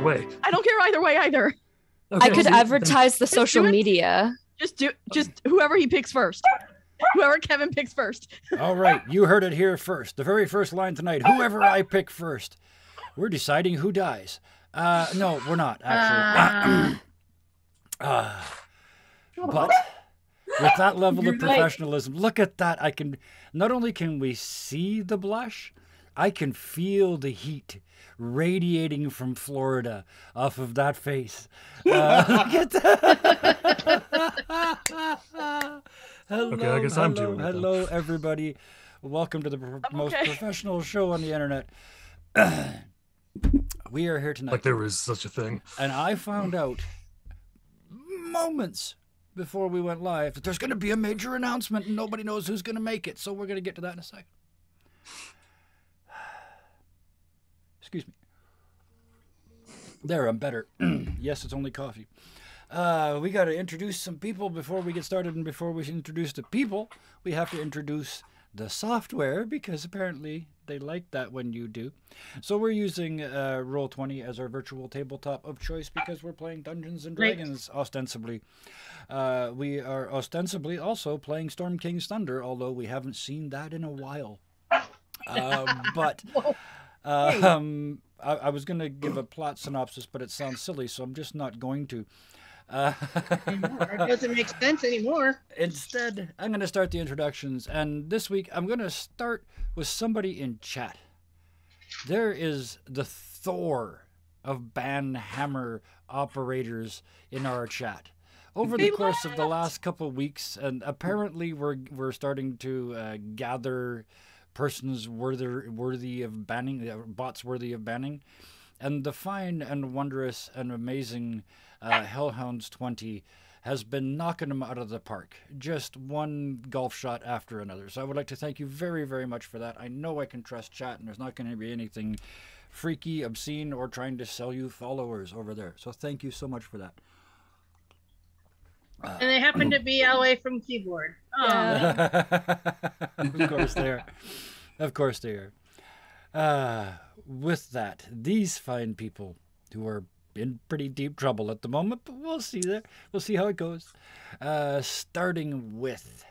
way. I don't care either way either. Okay, I could advertise the social media. Just whoever he picks first. Whoever Kevin picks first. All right, you heard it here first. The very first line tonight. Whoever I pick first. We're deciding who dies. No, we're not, actually. But with that level of professionalism, look at that. Not only can we see the blush, I can feel the heat radiating from Florida off of that face. Look at that. Hello, okay, I guess I'm doing it. Hello, everybody. Welcome to the most professional show on the internet. We are here tonight. Like there was such a thing. And I found out moments before we went live that there's going to be a major announcement and nobody knows who's going to make it. So we're going to get to that in a second. Excuse me. There, I'm better. Yes, it's only coffee. We got to introduce some people before we get started, and before we introduce the people, we have to introduce the software, because apparently they like that when you do. So we're using Roll20 as our virtual tabletop of choice because we're playing Dungeons and Dragons ostensibly. We are ostensibly also playing Storm King's Thunder, although we haven't seen that in a while. But I was going to give a plot synopsis, but it sounds silly, so I'm just not going to. It doesn't make sense anymore. Instead, I'm going to start the introductions, and this week I'm going to start with somebody in chat. There is the Thor of Banhammer operators in our chat. Over the course of the last couple of weeks, and apparently we're starting to gather persons worthy of banning, bots worthy of banning, and the fine and wondrous and amazing Hellhounds 20 has been knocking them out of the park. Just one golf shot after another. So I would like to thank you very, very much for that. I know I can trust chat, and there's not going to be anything freaky, obscene, or trying to sell you followers over there. So thank you so much for that. And they happen to be away from keyboard. Of course they are. Of course they are. With that, these fine people who are in pretty deep trouble at the moment, but we'll see that. We'll see how it goes. Starting with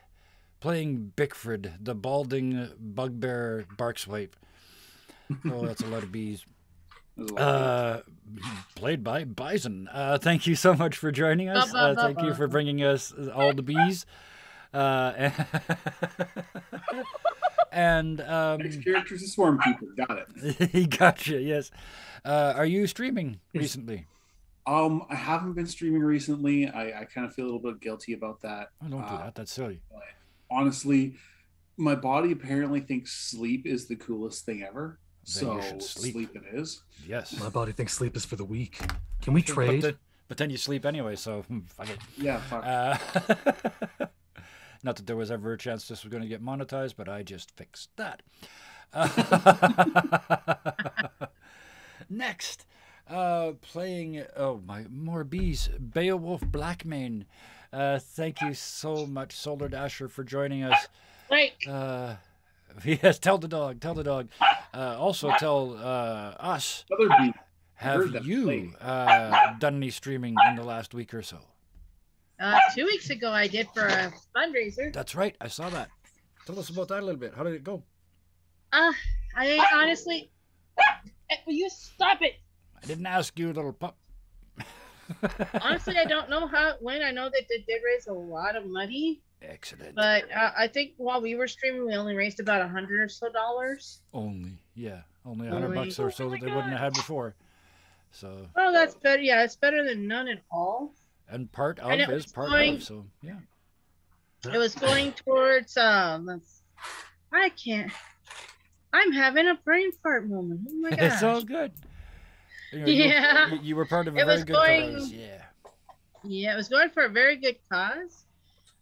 playing Bickford, the balding bugbear barkswipe. Oh, that's a lot of bees. Played by Bison. Thank you so much for joining us. Thank you for bringing us all the bees. And Next character's a swarm people. Got it. He gotcha. Yes. Are you streaming recently? I haven't been streaming recently. I kind of feel a little bit guilty about that. Oh, don't do that. That's silly. Honestly, my body apparently thinks sleep is the coolest thing ever. Then so sleep it is. Yes. My body thinks sleep is for the weak. Can we trade? But then you sleep anyway, so fuck it. Yeah, fuck. Not that there was ever a chance this was going to get monetized, but I just fixed that. Next, playing, more bees, Beowulf Blackmane. Thank you so much, Solar Dasher, for joining us. Right. Yes, tell the dog. Also tell us, have you done any streaming in the last week or so? 2 weeks ago, I did for a fundraiser. That's right. I saw that. Tell us about that a little bit. How did it go? I honestly... Will you stop it? I didn't ask you, little pup. Honestly, I don't know how it went. I know that they did raise a lot of money. Excellent. But I think while we were streaming, we only raised about $100 or so. Only $100 or so that they wouldn't have had before. So. Oh, that's better. Yeah, it's better than none at all. And part of is part of. So yeah. It was going towards I can't. I'm having a brain fart moment. Oh my god. It's all good. Yeah. You were part of a very good cause. Yeah. Yeah, it was going for a very good cause.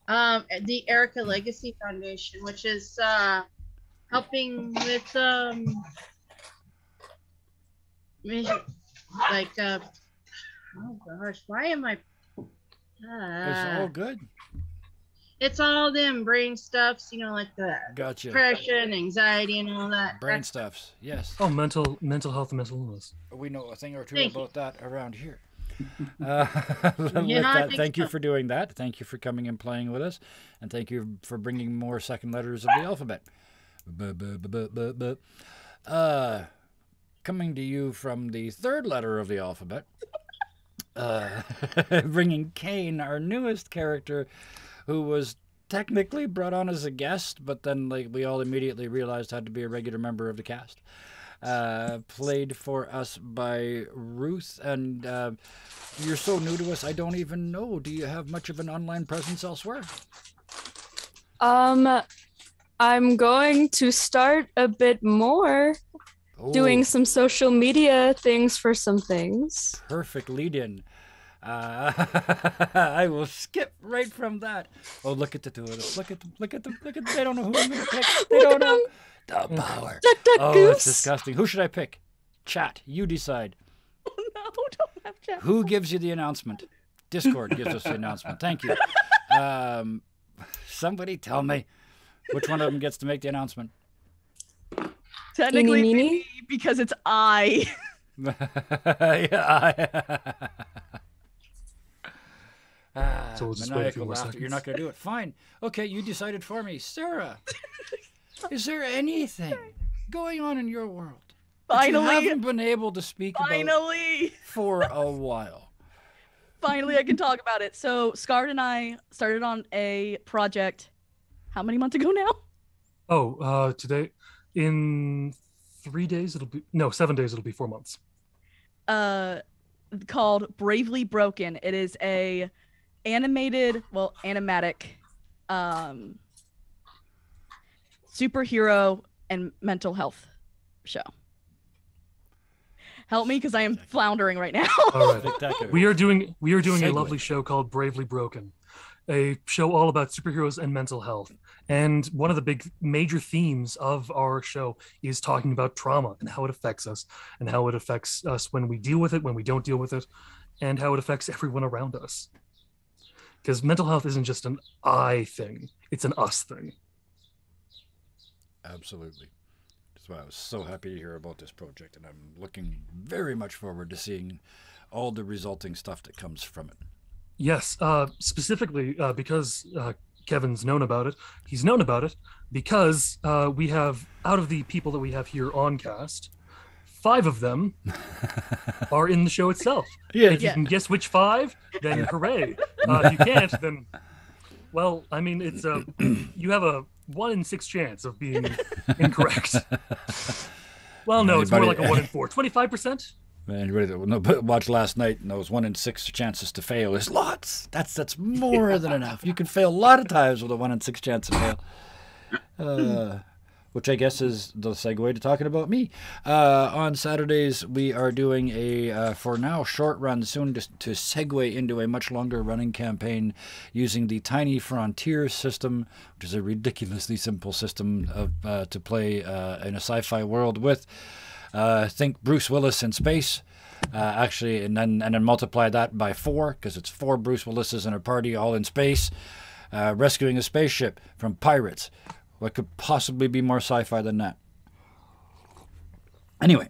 The Erica Legacy Foundation, which is helping with oh gosh, why am I it's all good. It's all them brain stuffs, like the Gotcha. depression, anxiety, and all that. Brain stuffs. Yes. Oh, mental health and mental illness. We know a thing or two Thank about that around here. I Thank you so. for doing that. Thank you for coming and playing with us, and thank you for bringing more second letters of the alphabet. Coming to you from the third letter of the alphabet, bringing Kane, our newest character, who was technically brought on as a guest, but then we all immediately realized had to be a regular member of the cast. Played for us by Ruth, and you're so new to us, I don't even know. Do you have much of an online presence elsewhere? I'm going to start a bit more doing some social media things for some things. Perfect lead-in. I will skip right from that. Oh, look at the two of them. Look at them. Look at them. Look at them. They don't know who I'm going to pick. They don't know. The power. Oh, it's disgusting. Who should I pick? Chat. You decide. Oh, no, don't have chat. Who gives you the announcement? Discord gives us the announcement. Thank you. Somebody tell me which one of them gets to make the announcement. Technically, Eeny, meeny? me, because it's I. So we'll just wait a few Maniacal more laughter. seconds. You're not going to do it. Fine. Okay, you decided for me. Sarah, is there anything going on in your world that you Finally. haven't been able to speak about Finally. for a while? Finally, I can talk about it. So, Scarred and I started on a project how many months ago now? Oh, today, in 7 days, it'll be 4 months. Called Bravely Broken. It is a animatic superhero and mental health show. Help me, because I am floundering right now. All right. Spectacular. We are doing a Segue. lovely show called Bravely Broken, a show all about superheroes and mental health. And one of the big major themes of our show is talking about trauma and how it affects us, and how it affects us when we deal with it, when we don't deal with it, and how it affects everyone around us. Because mental health isn't just an I thing, it's an us thing. Absolutely. That's why I was so happy to hear about this project, and I'm looking very much forward to seeing all the resulting stuff that comes from it. Yes, specifically because Kevin's known about it. He's known about it because we have, out of the people that we have here on cast, 5 of them are in the show itself. Yeah. If you can guess which 5, then hooray. If you can't, then, well, I mean, it's you have a 1 in 6 chance of being incorrect. Well, no, it's more like a 1 in 4. 25%? Anybody that watched last night knows 1 in 6 chances to fail is lots. That's more than enough. You can fail a lot of times with a 1 in 6 chance to fail. Which I guess is the segue to talking about me. On Saturdays, we are doing a, for now, short run, soon to segue into a much longer running campaign using the Tiny Frontier system, which is a ridiculously simple system of to play in a sci-fi world with. Think Bruce Willis in space, actually, and then multiply that by 4, because it's 4 Bruce Willises in a party all in space, rescuing a spaceship from pirates. What could possibly be more sci-fi than that? Anyway,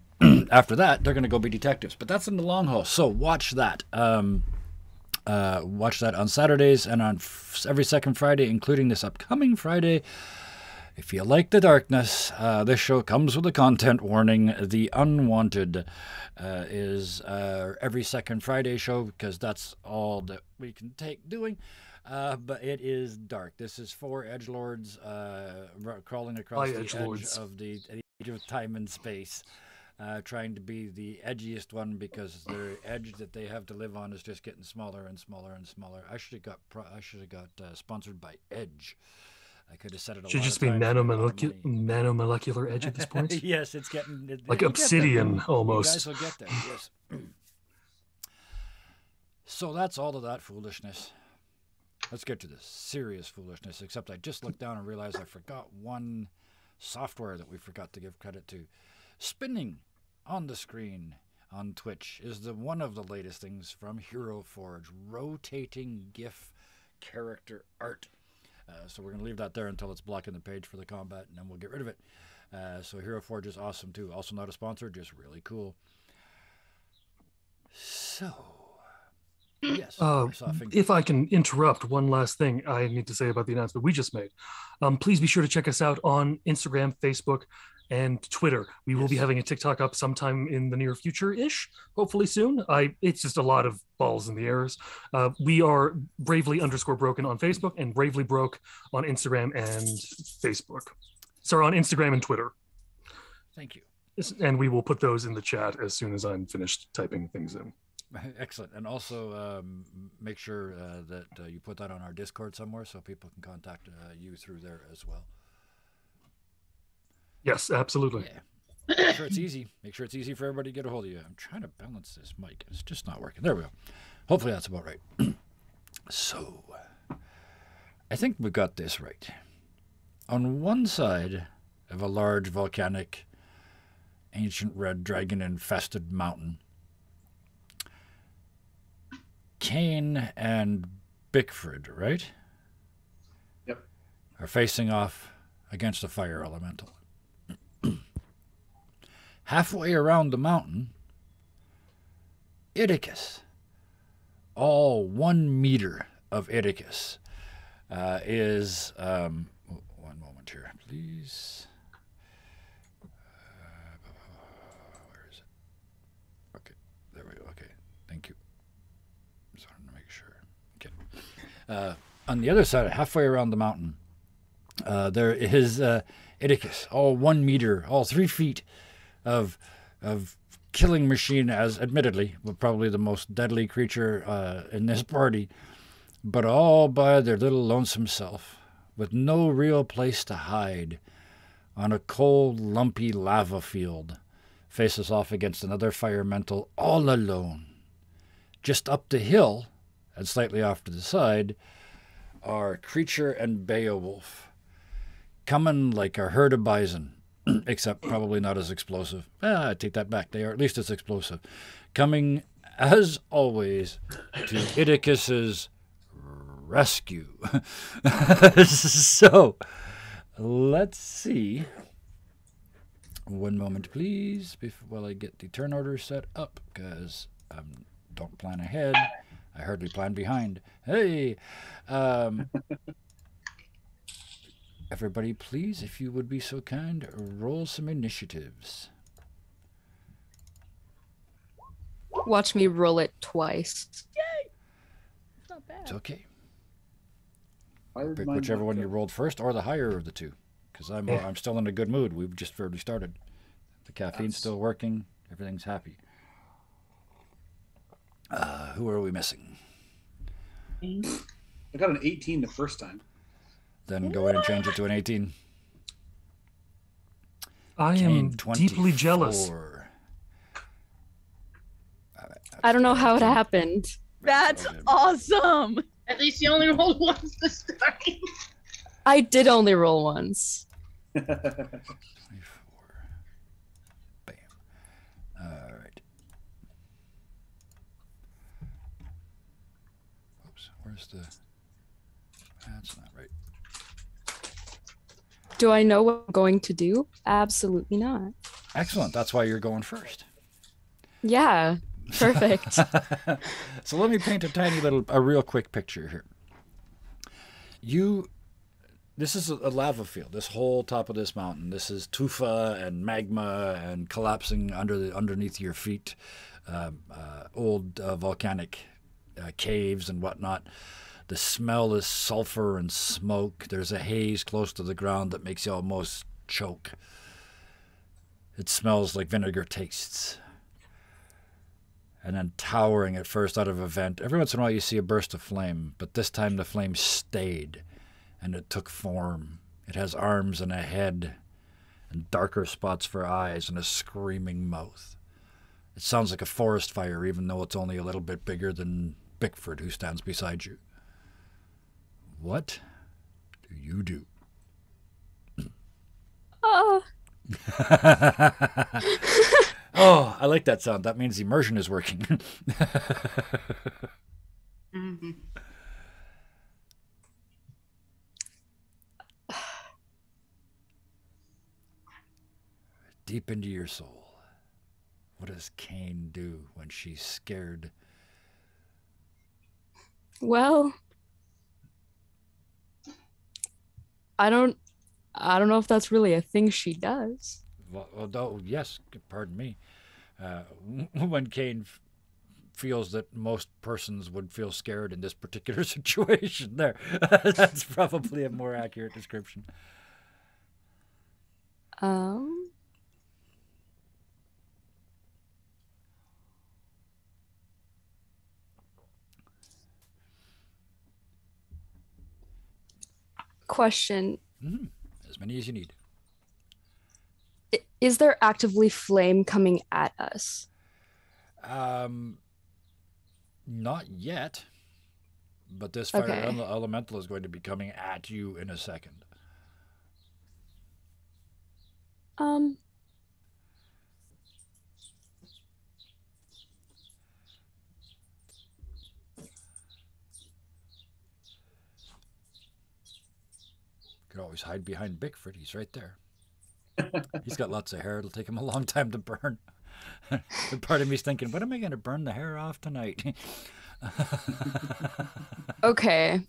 after that, they're going to go be detectives. But that's in the long haul, so watch that. Watch that on Saturdays and on every second Friday, including this upcoming Friday. If you like the darkness, this show comes with a content warning. The Unwanted is every second Friday show, because that's all that we can take doing. But it is dark. This is 4 edgelords crawling across the edge of the age of time and space, trying to be the edgiest one, because their edge that they have to live on is just getting smaller and smaller and smaller. I should have got sponsored by Edge. I could have said it. Should just be nanomolecular edge at this point. Yes, it's getting like obsidian almost. You guys will get there. Yes. So that's all of that foolishness. Let's get to the serious foolishness, except I just looked down and realized I forgot one software that we forgot to give credit to. Spinning on the screen on Twitch is one of the latest things from Hero Forge, rotating GIF character art. So we're going to leave that there until it's blocking the page for the combat, and then we'll get rid of it. So Hero Forge is awesome too. Also not a sponsor, just really cool. So, yes. I saw a finger. If I can interrupt, one last thing I need to say about the announcement we just made. Please be sure to check us out on Instagram, Facebook, and Twitter. We will be having a TikTok up sometime in the near future-ish, hopefully soon. It's just a lot of balls in the airs. We are Bravely_Broken on Facebook and Bravely Broke on Instagram and Facebook. Sorry, on Instagram and Twitter. Thank you. And we will put those in the chat as soon as I'm finished typing things in. Excellent. And also make sure that you put that on our Discord somewhere so people can contact you through there as well. Yes, absolutely. Yeah. Make sure it's easy. Make sure it's easy for everybody to get a hold of you. I'm trying to balance this mic. It's just not working. There we go. Hopefully that's about right. So, I think we got this right. On one side of a large volcanic, ancient red dragon-infested mountain, Cain and Bickford, right? Yep. Are facing off against a fire elemental. Halfway around the mountain, Idicus, all 1 meter of Idicus, is... one moment here, please. Where is it? Okay, there we go. Okay, thank you. Just wanted to make sure. Okay. On the other side, halfway around the mountain, there is Idicus, all 1 meter, all 3 feet of killing machine, as admittedly probably the most deadly creature in this party, but all by their little lonesome self, with no real place to hide, on a cold, lumpy lava field, faces off against another firemental all alone. Just up the hill, and slightly off to the side, are Creature and Beowulf, coming like a herd of bison, except probably not as explosive. I take that back. They are at least as explosive. Coming, as always, to Idicus's rescue. So, let's see. One moment, please, while I get the turn order set up, because I don't plan ahead. I hardly plan behind. Hey! Everybody, please, if you would be so kind, roll some initiatives. Watch me roll it twice. Yay! It's not bad. It's okay. Fired Pick my whichever one mic you up. rolled first, or the higher of the two. Because I'm still in a good mood. We've just barely started. The caffeine's still working. Everything's happy. Who are we missing? I got an 18 the first time. Then go ahead and change it to an 18. I am deeply jealous. 24. I don't know how it happened. That's awesome. At least you only rolled once this time. I did only roll once. 24. Bam. All right. Oops. Where's the... That's not right. Do I know what I'm going to do? Absolutely not. Excellent. That's why you're going first. Yeah, perfect. So let me paint a real quick picture here. This is a lava field. This whole top of this mountain. This is tufa and magma and collapsing underneath your feet. Old volcanic caves and whatnot. The smell is sulfur and smoke. There's a haze close to the ground that makes you almost choke. It smells like vinegar tastes. And then towering at first out of a vent. Every once in a while you see a burst of flame, but this time the flame stayed, and it took form. It has arms and a head, and darker spots for eyes, and a screaming mouth. It sounds like a forest fire, even though it's only a little bit bigger than Bickford, who stands beside you. What do you do? Oh, Oh, I like that sound. That means immersion is working. Mhm. deep into your soul. What does Kane do when she's scared? Well, I don't know if that's really a thing she does. Well, yes, pardon me. When Kane feels that most persons would feel scared in this particular situation, there, that's probably a more accurate description. Question. As many as you need. Is there actively flame coming at us? Not yet. But this fire Okay. elemental is going to be coming at you in a second. Could always hide behind Bickford. He's right there. He's got lots of hair. It'll take him a long time to burn. But part of me's thinking, when am I going to burn the hair off tonight? Okay.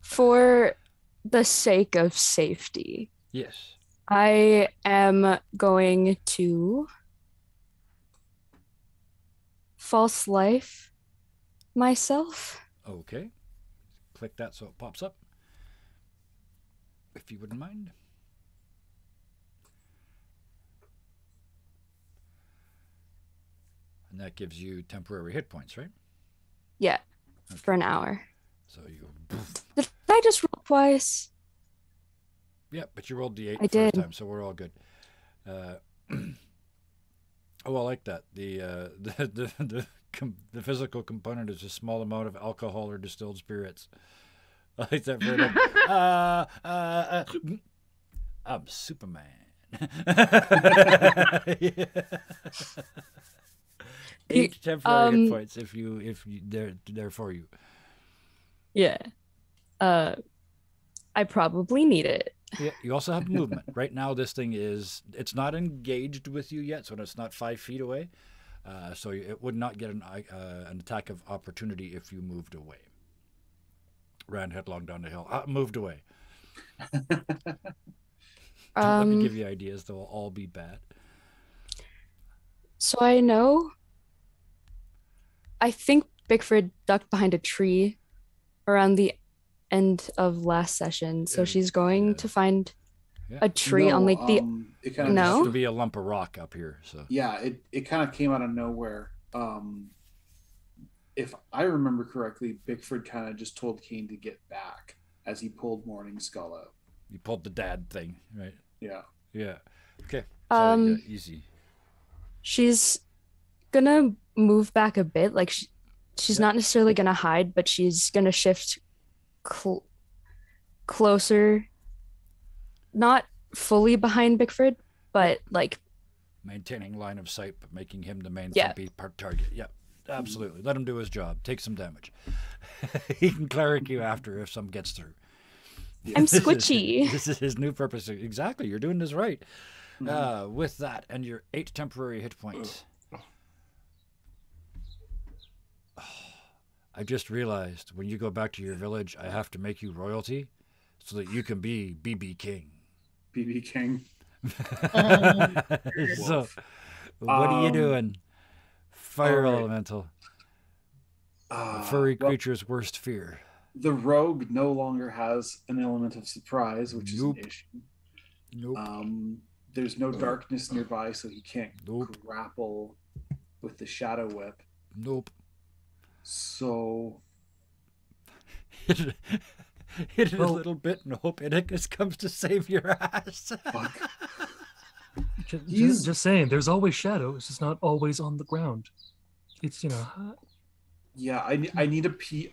For the sake of safety, Yes. I am going to false life myself. Okay. Click that so it pops up. If you wouldn't mind. And that gives you temporary hit points, right? Yeah, for an hour. So you... Did I just roll twice? Yeah, but you rolled D8 I first did. time, so we're all good. Oh, I like that. The physical component is a small amount of alcohol or distilled spirits. I like that very much. I'm Superman. Yeah. 8 temporary hit points if you they're for you. Yeah. I probably need it. Yeah, you also have movement. Right now, this thing it's not engaged with you yet, so it's not 5 feet away. So it would not get an attack of opportunity if you moved away. Ran headlong down the hill. Moved away. Don't let me give you ideas. They'll all be bad. So I think Bickford ducked behind a tree around the end of last session. So she's going to find a tree on like the... It kind of No? To be a lump of rock up here. So yeah, it kind of came out of nowhere. If I remember correctly, Bickford kind of just told Kane to get back as he pulled Morning Skull out. you pulled the dad thing, right? Yeah. Yeah. Okay. So, yeah, easy. She's gonna move back a bit. Like she's not necessarily gonna hide, but she's gonna shift closer. Not fully behind Bickford, but like Maintaining line of sight, but making him the main Yeah. thumpy target. Yep. Absolutely. Let him do his job. Take some damage. He can cleric you after if some gets through. I'm squishy. This is his new purpose. Exactly. You're doing this right. With that and your 8 temporary hit points. I just realized when you go back to your village, I have to make you royalty so that you can be BB King. BB King. So, what are you doing? Fire elemental. A furry creature's worst fear. The rogue no longer has an element of surprise, which is an issue. Nope. There's no darkness nearby, so he can't grapple with the shadow whip. Nope. So Hit it a little bit and hope Inicus comes to save your ass. fuck. Just saying, there's always shadow. It's just not always on the ground. It's Yeah, I need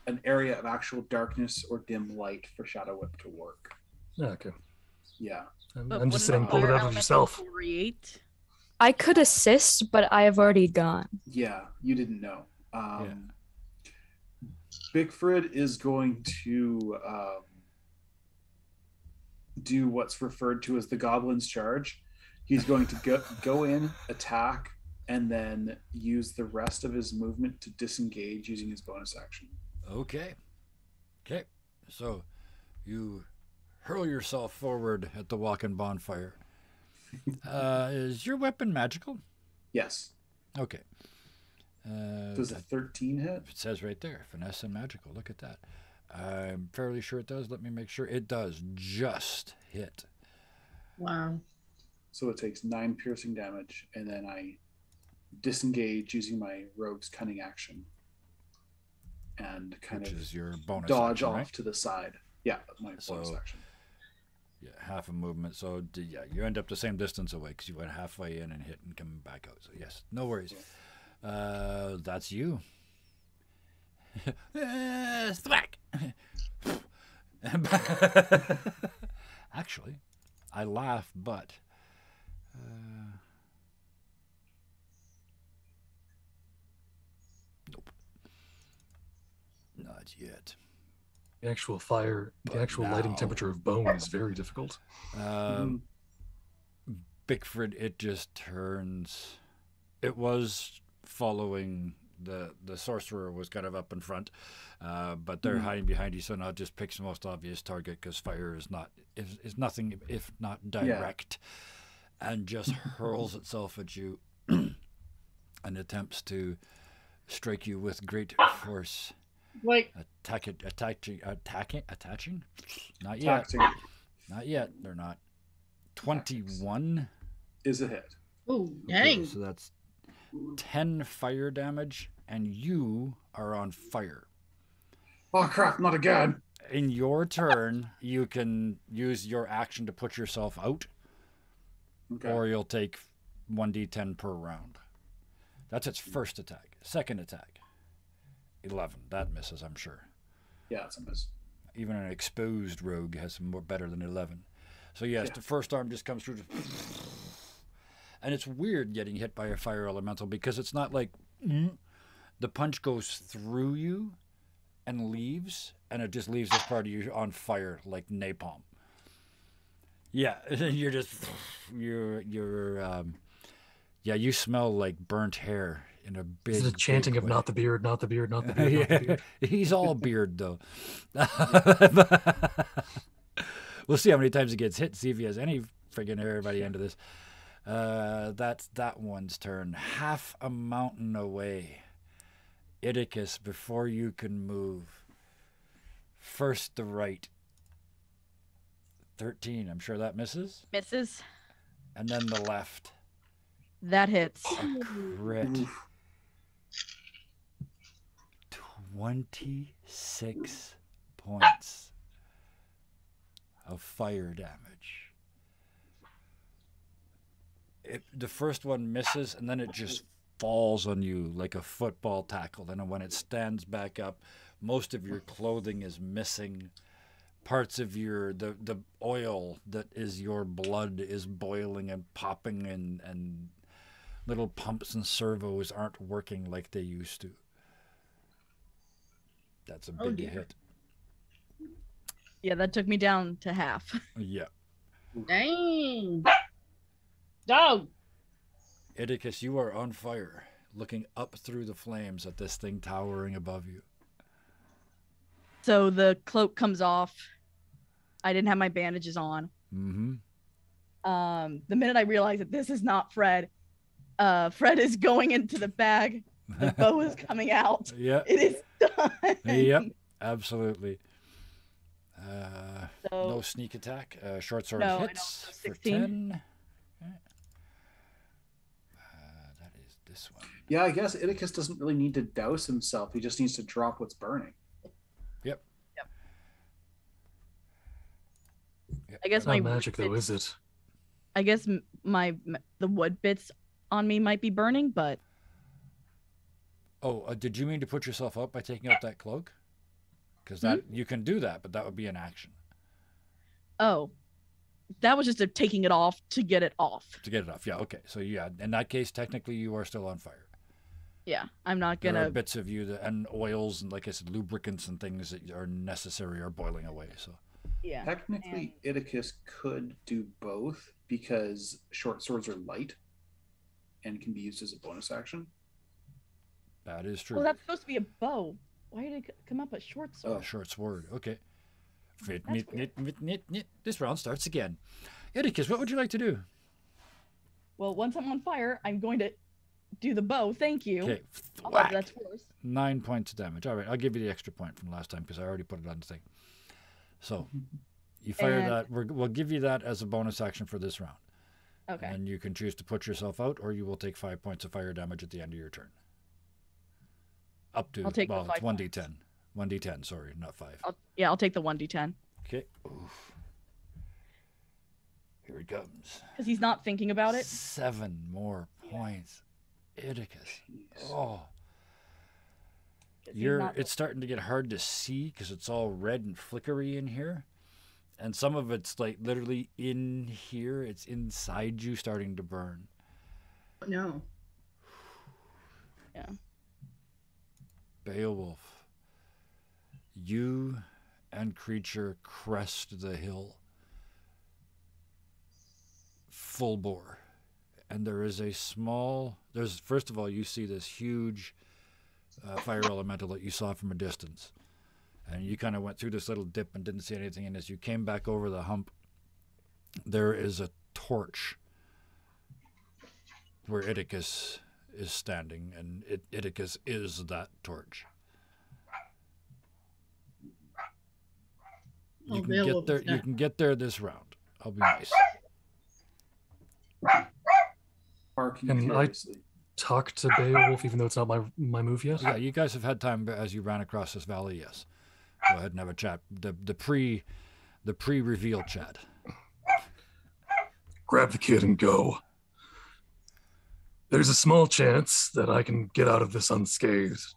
an area of actual darkness or dim light for Shadow Whip to work. okay. Yeah. I'm just saying, pull it out of yourself. Create. I could assist, but I have already gone. Yeah, you didn't know. Bickford is going to do what's referred to as the Goblin's Charge. He's going to go in, attack, and then use the rest of his movement to disengage using his bonus action. Okay. Okay. So you hurl yourself forward at the walking bonfire. Is your weapon magical? Yes. Okay. Does a 13 hit? It says right there, finesse and magical. Look at that. I'm fairly sure it does. Let me make sure. It does just hit. Wow. So it takes 9 piercing damage, and then I disengage using my rogue's cunning action and kind Which of is your bonus dodge action, off right? to the side. Yeah, my bonus So- action. Yeah, half a movement. So yeah, you end up the same distance away because you went halfway in and hit and come back out. So yes, no worries. That's you. Thwack. Actually, I laugh, but nope, not yet. The actual fire, the But actual lighting now- temperature of bone is very difficult. Bickford, it just turns. It was following the sorcerer was kind of up in front, but they're hiding behind you. So now it just picks the most obvious target because fire is nothing if not direct, and just hurls itself at you and attempts to strike you with great force. Like, Attaching? Not yet. Tactic Not yet. They're not. 21. is a hit. oh, Okay, dang. so that's 10 fire damage, and you are on fire. Oh crap! Not again. In your turn, you can use your action to put yourself out, Okay. or you'll take 1d10 per round. That's its first attack. Second attack, 11. That misses, I'm sure. Yeah, it's a miss. Even an exposed rogue has more better than 11. So yes, Yeah. the first arm just comes through. And it's weird getting hit by a fire elemental because it's not like the punch goes through you and leaves, and it just leaves this part of you on fire like napalm. Yeah, you're just you smell like burnt hair in a big. Is it a chanting big of way. "not the beard, not the beard, not the beard, not the Yeah, beard"? he's all beard though. We'll see how many times he gets hit. See if he has any friggin' hair by the end of this. That's that one's turn. Half a mountain away. Idicus, before you can move. First the right. 13. I'm sure that misses. Misses. And then the left. That hits. Crit. Oof. 26 points of fire damage. The first one misses, and then it just falls on you like a football tackle. And when it stands back up, most of your clothing is missing. Parts of the oil that is your blood is boiling and popping, and little pumps and servos aren't working like they used to. That's a Oh, big dear. hit. Yeah, that took me down to half. Yeah. Dang. Dog. Idicus, you are on fire, looking up through the flames at this thing towering above you. So the cloak comes off. I didn't have my bandages on. Mm-hmm. The minute I realized that this is not Fred, Fred is going into the bag. The bow is coming out. Yep. It is done. Yep. Absolutely. So No sneak attack. Short sword No, I don't. hits So for 16. 10. Okay. That is this one. Yeah, I guess Idicus doesn't really need to douse himself. He just needs to drop what's burning. I guess Not my magic though, wood is it? I guess the wood bits on me might be burning, but Oh, did you mean to put yourself up by taking out that cloak? Because that you can do that, but that would be an action oh, that was just a taking it off to get it off. to get it off. Yeah. Okay. So yeah, in that case, technically, you are still on fire. Yeah, I'm not There are gonna. bits of you and oils and, like I said, lubricants and things that are necessary are boiling away. So Yeah. Technically, Iticus could do both because short swords are light and can be used as a bonus action. That is true. Well, that's supposed to be a bow. Why did it come up a short sword? A short sword. Okay. That's weird. This round starts again. Iticus, what would you like to do? Well, once I'm on fire, I'm going to do the bow. Thank you. Okay. Although that's force. 9 points of damage. All right, I'll give you the extra point from last time because I already put it on the thing. So you fire And- that. We'll give you that as a bonus action for this round. Okay. And you can choose to put yourself out, or you will take 5 points of fire damage at the end of your turn. Up to, I'll take the well, 5 it's 1d10. 1d10, sorry, not 5. I'll take the 1d10. Okay. Oof. Here it comes. Because he's not thinking about it. 7 more points. Iticus. Oh. 'Cause he's not- It's starting to get hard to see because it's all red and flickery in here. And some of it's like literally in here. It's inside you starting to burn. No. Yeah. Beowulf, you and creature crest the hill full bore. And there is first of all, you see this huge fire elemental that you saw from a distance. And you kind of went through this little dip and didn't see anything. And as you came back over the hump, there is a torch where Iticus is standing, and Iticus is that torch. You can get there. You can get there this round. I'll be nice. Barking Can I furiously. talk to Beowulf even though it's not my move yet? Yeah, you guys have had time as you ran across this valley. Yes. Go ahead and have a chat. The pre-reveal chat. Grab the kid and go. There's a small chance that I can get out of this unscathed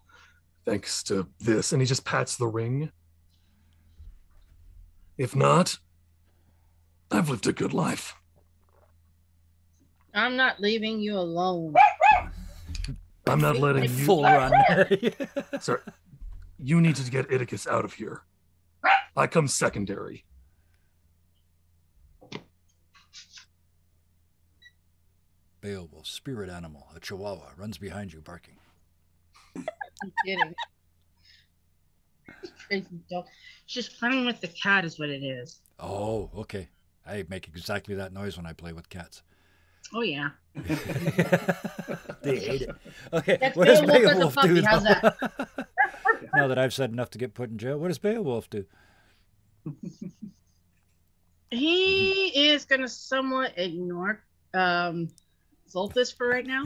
thanks to this. And he just pats the ring. If not, I've lived a good life. I'm not leaving you alone. I'm not letting you. Full run. Sir, you need to get Iticus out of here. I come secondary. Beowulf, spirit animal, a chihuahua, runs behind you barking. I'm kidding. Crazy dog. She's playing with the cat, is what it is. Oh, okay. I make exactly that noise when I play with cats. Oh yeah. They hate it. Okay, That's what does Beowulf as a Beowulf puppy, do? how's that? Now that I've said enough to get put in jail, what does Beowulf do? He is gonna somewhat ignore Zolthus for right now.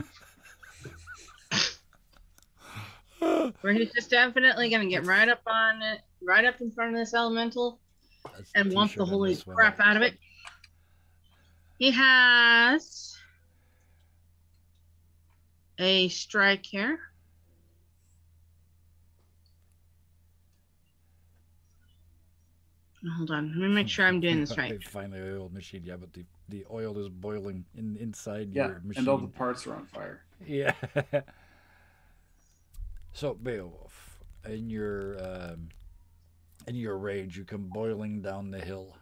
Where he's just definitely gonna get right up on it, right up in front of this elemental, That's and want t-shirt the on holy this one. crap out of it. He has a strike here. Hold on, let me make sure I'm doing this right. I finally oiled machine. Yeah, but the oil is boiling inside Yeah, your machine. and all the parts are on fire. Yeah. So Beowulf, in your rage, you come boiling down the hill.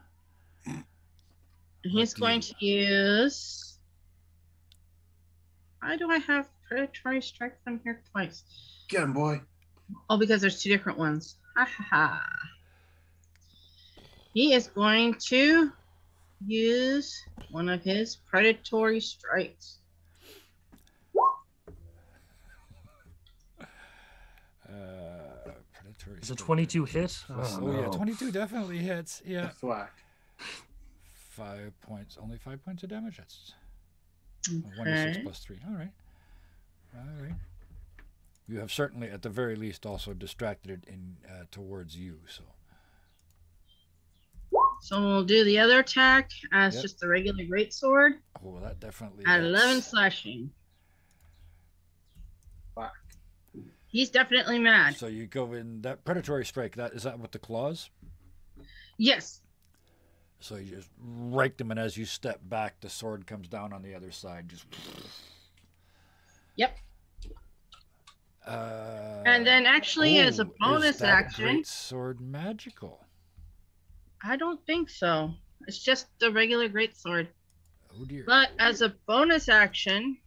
He's do going you to use. Why do I have predatory strike on here twice? Get him, boy. Oh, because there's two different ones. Ha ha ha. He is going to use one of his predatory strikes. Predatory. Is a strike. 22 hit? Oh yeah, 22 definitely hits. Yeah. Thwack. 5 points. Only 5 points of damage. That's Okay. 1d6 plus 3. All right. All right. You have certainly, at the very least, also distracted it in towards you. So. So we'll do the other attack as Yep. just the regular greatsword Oh, that definitely. at hits. 11 slashing. Thwack. He's definitely mad. So you go in that predatory strike. Is that with the claws? Yes. So you just rake them, and as you step back, the sword comes down on the other side. Just. Yep. Uh, And then actually, as a oh, bonus is that action, great sword magical. I don't think so. It's just a regular greatsword. Oh dear. But as a bonus action,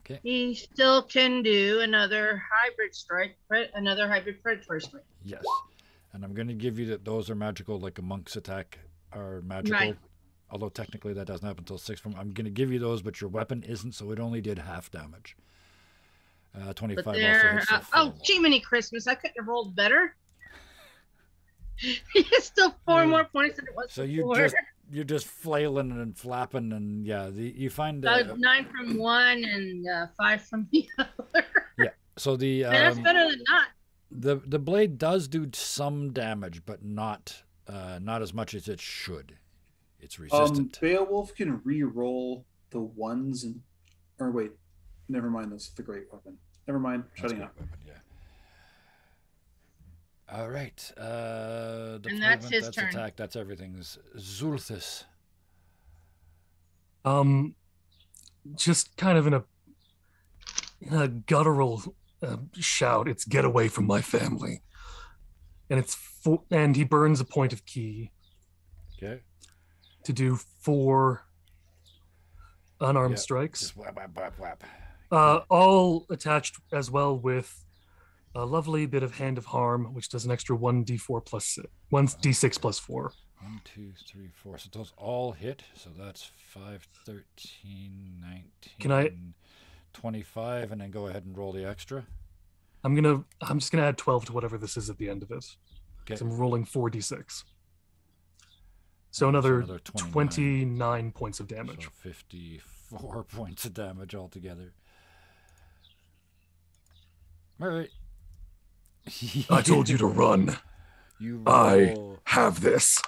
Okay. he still can do another hybrid strike, another hybrid predatory strike. Yes. And I'm going to give you that those are magical, like a monk's attack are magical. Right. Although technically that doesn't happen until 6 from. I'm going to give you those, but your weapon isn't, so it only did half damage. 25 But also they're hits the oh, full. gee, many Christmas! I couldn't have rolled better. It's still 4 more points than it was So before. you're just flailing and flapping, and yeah, you find 9 from one and 5 from the other. yeah. So the And that's better than not. the blade does do some damage, but not as much as it should. It's resistant. Beowulf can re-roll the ones and, or wait, never mind. That's the great weapon. Never mind. Shutting up. Weapon, yeah. All right. And that's his turn. Attack. That's everything's Zulthis. Just kind of in a guttural shout. It's "Get away from my family," and and he burns a point of ki. Okay. To do 4 unarmed strikes. Just whap, whap, whap, whap. All attached as well with a lovely bit of Hand of Harm, which does an extra 1d4 plus 6, 1d6 plus 4. 1, 2, 3, 4. So those all hit. So that's 5, 13, 19, Can I 25, and then go ahead and roll the extra. I'm just gonna add 12 to whatever this is at the end of it. Okay. So I'm rolling 4d6. So another 29 points of damage. So 54 points of damage altogether. All right. I told you to run. I have this.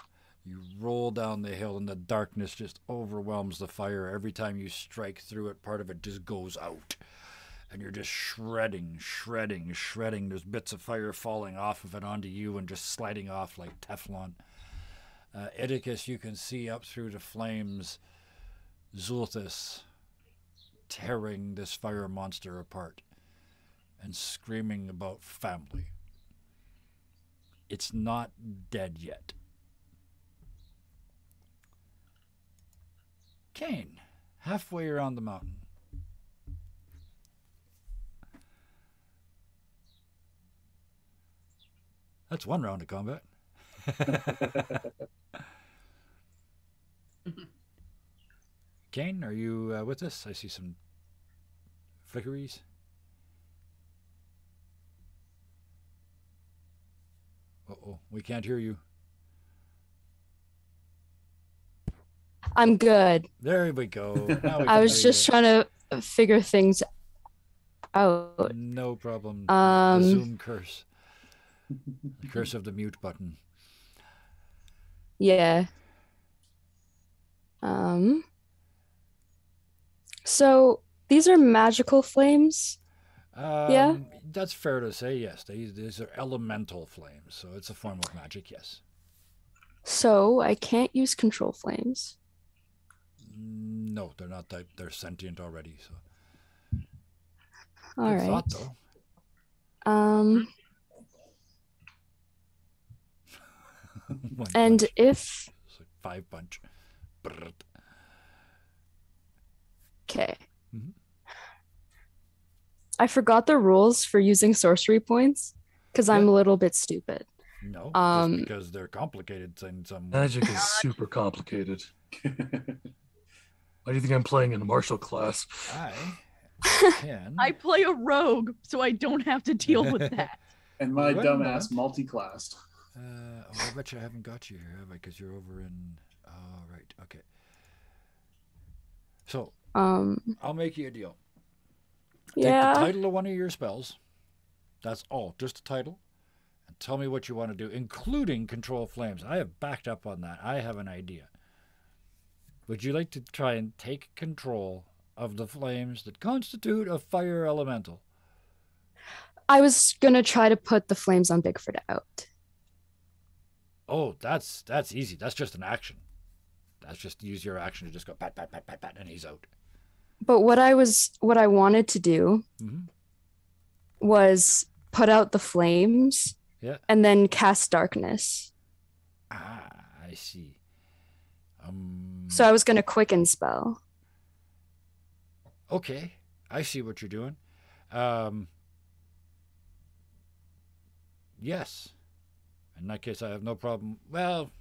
You roll down the hill, and the darkness just overwhelms the fire. Every time you strike through it, part of it just goes out. And you're just shredding. There's bits of fire falling off of it onto you and just sliding off like Teflon. Oedicus, you can see up through the flames Zulthis tearing this fire monster apart and screaming about family. It's not dead yet. Cain, halfway around the mountain. That's one round of combat. Cain, are you with us? I see some flickeries. Uh-oh, we can't hear you. I'm good. There we go. Now we I can was hear just you. trying to figure things out. No problem. The Zoom curse. The curse of the mute button. Yeah. So these are magical flames. Yeah. That's fair to say, yes. These are elemental flames, so it's a form of magic, yes. So I can't use control flames. No, they're not that. They're sentient already, so. All Good right. thought, though. One And punch. if It's like 5 punch. Brrrt. okay. Mhm. I forgot the rules for using sorcery points because I'm a little bit stupid. No, just because they're complicated in some way. Magic is super complicated. Why do you think I'm playing in a martial class? I can. I play a rogue, so I don't have to deal with that. And my Right dumbass on. multi-classed. I bet you I haven't got you here, have I? Because you're over in. Oh, right. Okay. So I'll make you a deal. Take the Yeah. title of one of your spells. That's all. Just a title. And tell me what you want to do, including control flames. I have backed up on that. I have an idea. Would you like to try and take control of the flames that constitute a fire elemental? I was gonna try to put the flames on Bigford out. Oh, that's easy. That's just an action. That's just use your action to just go pat, pat, pat, pat, pat, and he's out. But what I wanted to do Mhm. was put out the flames Yeah. and then cast darkness. Ah, I see. So I was gonna quicken spell. Okay, I see what you're doing. Yes. In that case, I have no problem. Well,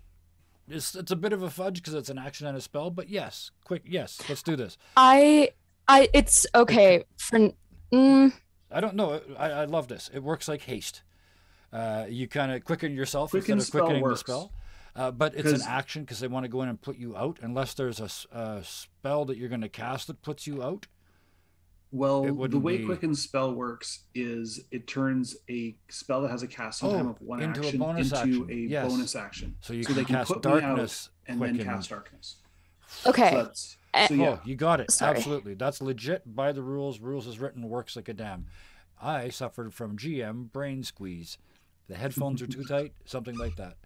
it's a bit of a fudge because it's an action and a spell, but yes, quick, yes, let's do this. It's okay for. I don't know. I love this. It works like haste. You kind of quicken yourself Quicken instead of quickening works. the spell. But it's an action because they want to go in and put you out. Unless there's a spell that you're going to cast that puts you out. Well, It the wouldn't way be- Quicken spell works is it turns a spell that has a casting time of one into a action bonus into action. a Yes. bonus action. So you they can can cast put me out darkness and then quicken. cast darkness. Okay. So, so yeah. Oh, you got it. Sorry. Absolutely. That's legit by the rules. Rules as written works like a damn. I suffered from GM brain squeeze. The headphones are too tight, something like that.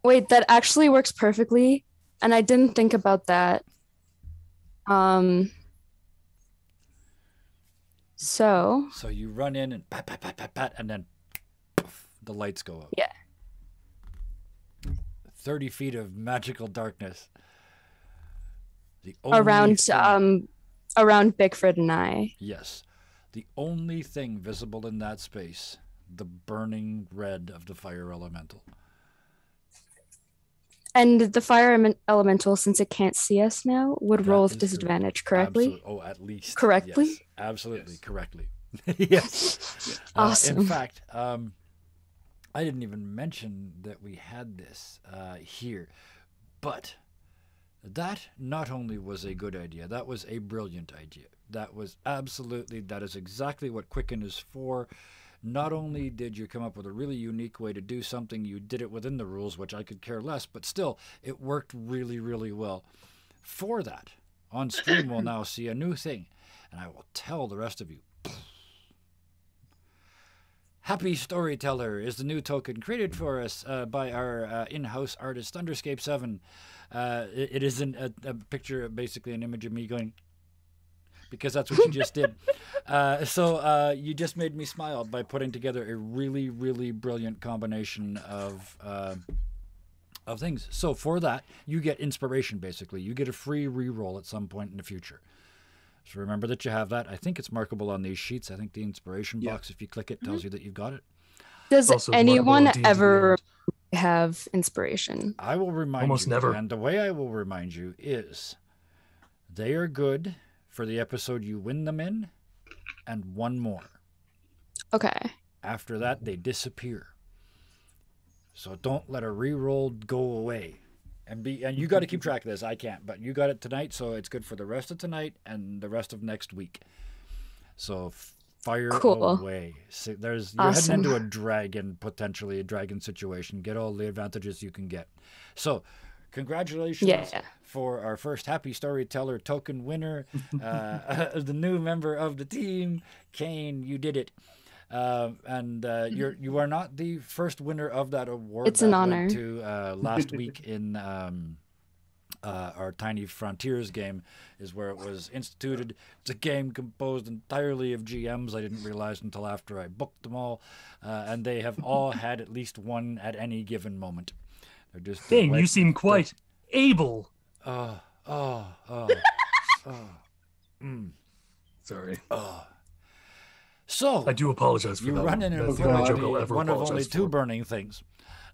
Wait, that actually works perfectly, and I didn't think about that. So So you run in and pat, pat, pat, pat, pat, and then poof, the lights go up. yeah. 30 feet of magical darkness. The only Around thing- around Bigford and I. Yes. The only thing visible in that space, the burning red of the fire elemental. And the fire elemental, since it can't see us now, would That roll is with true. disadvantage, correctly? Oh, at least. Correctly? Yes, absolutely, Yes. correctly. Yes. Awesome. In fact, I didn't even mention that we had this here, but that not only was a good idea, that was a brilliant idea. That is exactly what Quicken is for. Not only did you come up with a really unique way to do something, you did it within the rules, which I could care less, but still, it worked really, really well. For that, on stream, we'll now see a new thing, and I will tell the rest of you. Happy Storyteller is the new token created for us by our in-house artist, Thunderscape7. It is a picture, basically an image of me going, because that's what you just did. So you just made me smile by putting together a really, really brilliant combination of things. So for that, you get inspiration, basically. You get a free reroll at some point in the future. So remember that you have that. I think it's markable on these sheets. I think the inspiration box, if you click it, tells you that you've got it. Does Also anyone markable on D&D ever Beyond. have inspiration? I will remind Almost you, never. and the way I will remind you is they are good for the episode you win them in, and one more. Okay. After that, they disappear. So don't let a reroll go away. And you got to keep track of this. I can't, but you got it tonight, so it's good for the rest of tonight and the rest of next week. So fire away. So you're Awesome. heading into a dragon, potentially a dragon situation. Get all the advantages you can get. So congratulations for our first Happy Storyteller token winner, the new member of the team, Kane. You did it. You are not the first winner of that award. It's an that honor. went to last week in our Tiny Frontiers game is where it was instituted. It's a game composed entirely of GMs. I didn't realize until after I booked them all, and they have all had at least one at any given moment. They're just Dang, you seem quite able. Sorry. So I do apologize for you that. run in That's and the only joke I'll throw ever one of only apologize two for. burning things.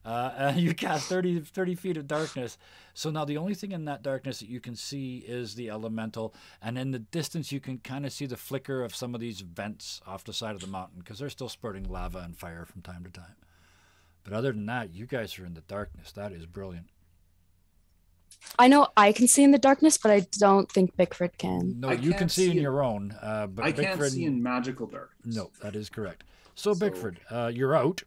You cast 30 feet of darkness. So now the only thing in that darkness that you can see is the elemental. And in the distance, you can kind of see the flicker of some of these vents off the side of the mountain because they're still spurting lava and fire from time to time. But other than that, you guys are in the darkness. That is brilliant. I know I can see in the darkness, but I don't think Bigford can. No, I you can can't see in see your own. But I can't Bickford, see in magical darkness. No, that is correct. So, So- Bickford, you're out.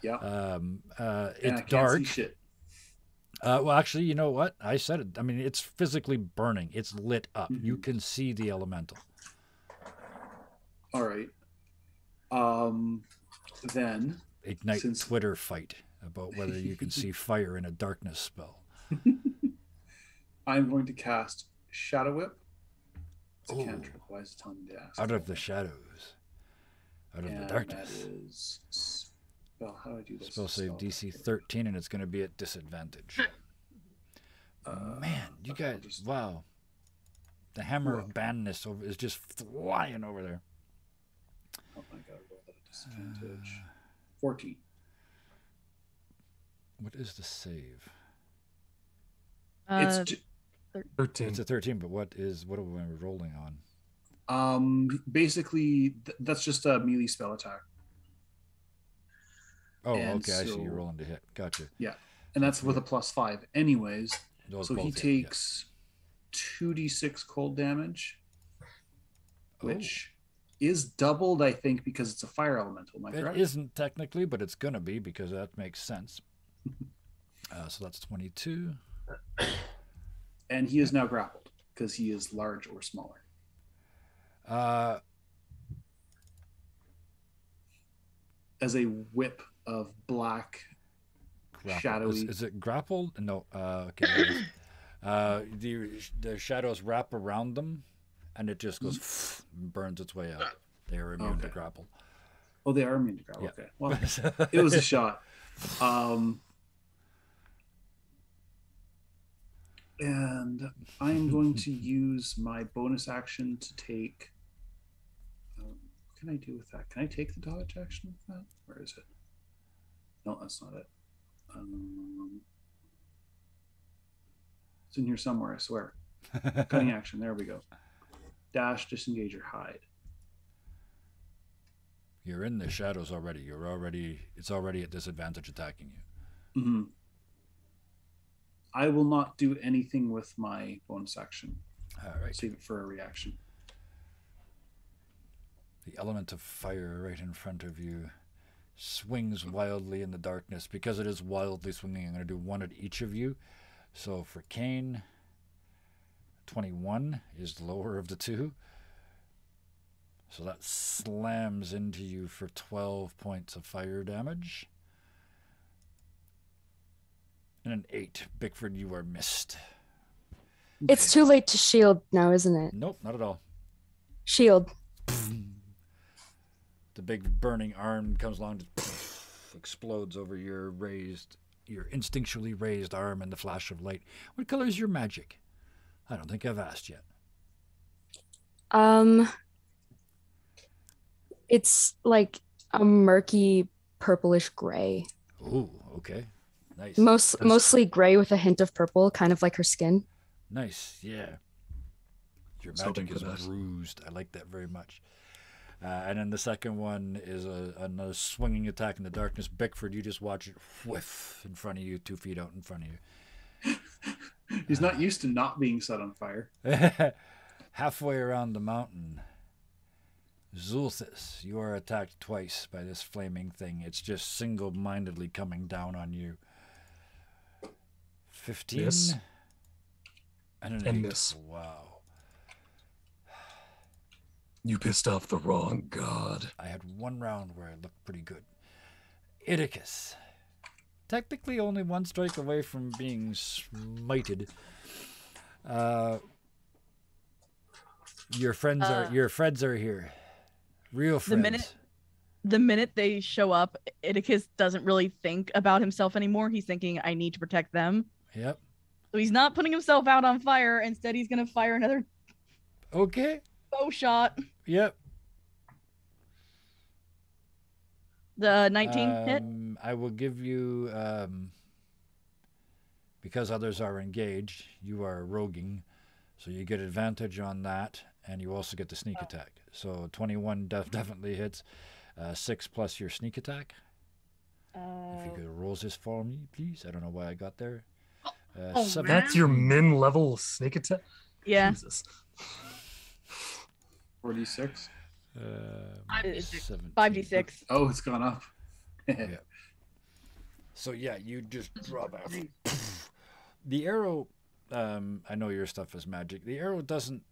Yeah. And I it's can't dark. see shit. Well, actually, you know what? I said it. I mean, it's physically burning. It's lit up. Mm-hmm. You can see the elemental. All right. Then Ignite Since- Twitter fight about whether you can see fire in a darkness spell. I'm going to cast Shadow Whip. It's a Ooh. cantrip. Why is it telling me to ask? Out of the shadows. Out of And the darkness. that is Well, how do I do this? Spell save DC 13, and it's going to be at disadvantage. Man, you guys, wow. The hammer of banness is just flying over there. Oh my god, roll that at disadvantage. 14. What is the save? It's 13. It's a 13, but what are we rolling on? Basically, that's just a melee spell attack. Oh, And okay, I see. so- You're rolling to hit. Gotcha. Yeah, and that's with a +5. Anyways, Those so he both hit, yeah. takes 2d6 cold damage, Oh. which is doubled, I think, because it's a fire elemental. Am I It correct? isn't technically, but it's going to be because that makes sense. So that's 22. And he is now grappled because he is large or smaller. As a whip of black, Grapple. shadowy. Is it grappled? No. Okay. The shadows wrap around them, and it just goes and burns its way out. They are immune to Okay. grapple. Oh, they are immune to grapple. Yeah. Okay. Well, it was a shot. And I'm going to use my bonus action to take. What can I do with that? Can I take the dodge action with that? Where is it? No, that's not it. It's in here somewhere, I swear. Cutting action. There we go. Dash, disengage, or hide. You're in the shadows already. It's already at disadvantage attacking you. Mm-hmm. I will not do anything with my bonus action. All right. Save it for a reaction. The element of fire right in front of you swings wildly in the darkness. Because it is wildly swinging, I'm going to do one at each of you. So for Kane, 21 is the lower of the two. So that slams into you for 12 points of fire damage. And an 8. Bickford, you are missed. It's too late to shield now, isn't it? Nope, not at all. Shield. The big burning arm comes along, explodes over your instinctually raised arm in the flash of light. What color is your magic? I don't think I've asked yet. It's like a murky purplish gray. Ooh, okay. Nice. Mostly gray with a hint of purple, kind of like her skin. Nice, yeah. Your So magic think is of that. bruised. I like that very much. And then the second one is another swinging attack in the darkness. Bickford, you just watch it whiff in front of you, 2 feet out in front of you. He's not used to not being set on fire. Halfway around the mountain, Zulthis, you are attacked twice by this flaming thing. It's just single-mindedly coming down on you. 15 Miss. and an And 8. miss. Wow. You pissed off the wrong god. I had one round where I looked pretty good. Idicus. Technically only one strike away from being smited. Your friends are here. Real friends. The minute they show up, Idicus doesn't really think about himself anymore. He's thinking, I need to protect them. Yep. So he's not putting himself out on fire. Instead, he's going to fire another Okay. bow shot. Yep. The 19 hit. I will give you, because others are engaged, you are roguing, so you get advantage on that, and you also get the sneak attack. So 21 definitely hits. 6 plus your sneak attack. If you could roll this for me, please. I don't know why I got there. 7. That's your min level sneak attack? Yeah. Jesus. 46. 5d6. Oh, it's gone up. Yeah. So yeah, you just draw back. The arrow, I know your stuff is magic. The arrow doesn't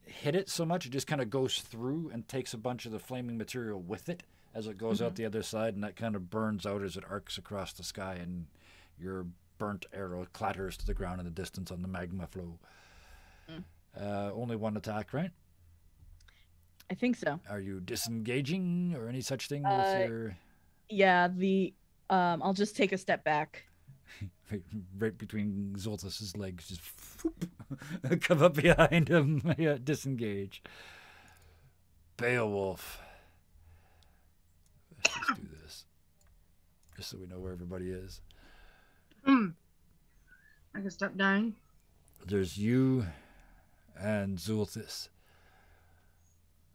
hit it so much. It just kind of goes through and takes a bunch of the flaming material with it as it goes out the other side, and that kind of burns out as it arcs across the sky, and your burnt arrow clatters to the ground in the distance on the magma flow. Only one attack, right? I think so. Are you disengaging or any such thing with your... Yeah, I'll just take a step back. Right between Zoltus's legs, just whoop, come up behind him, yeah, disengage. Beowulf. Let's just do this, just so we know where everybody is. I can stop dying. There's you and Zulthis.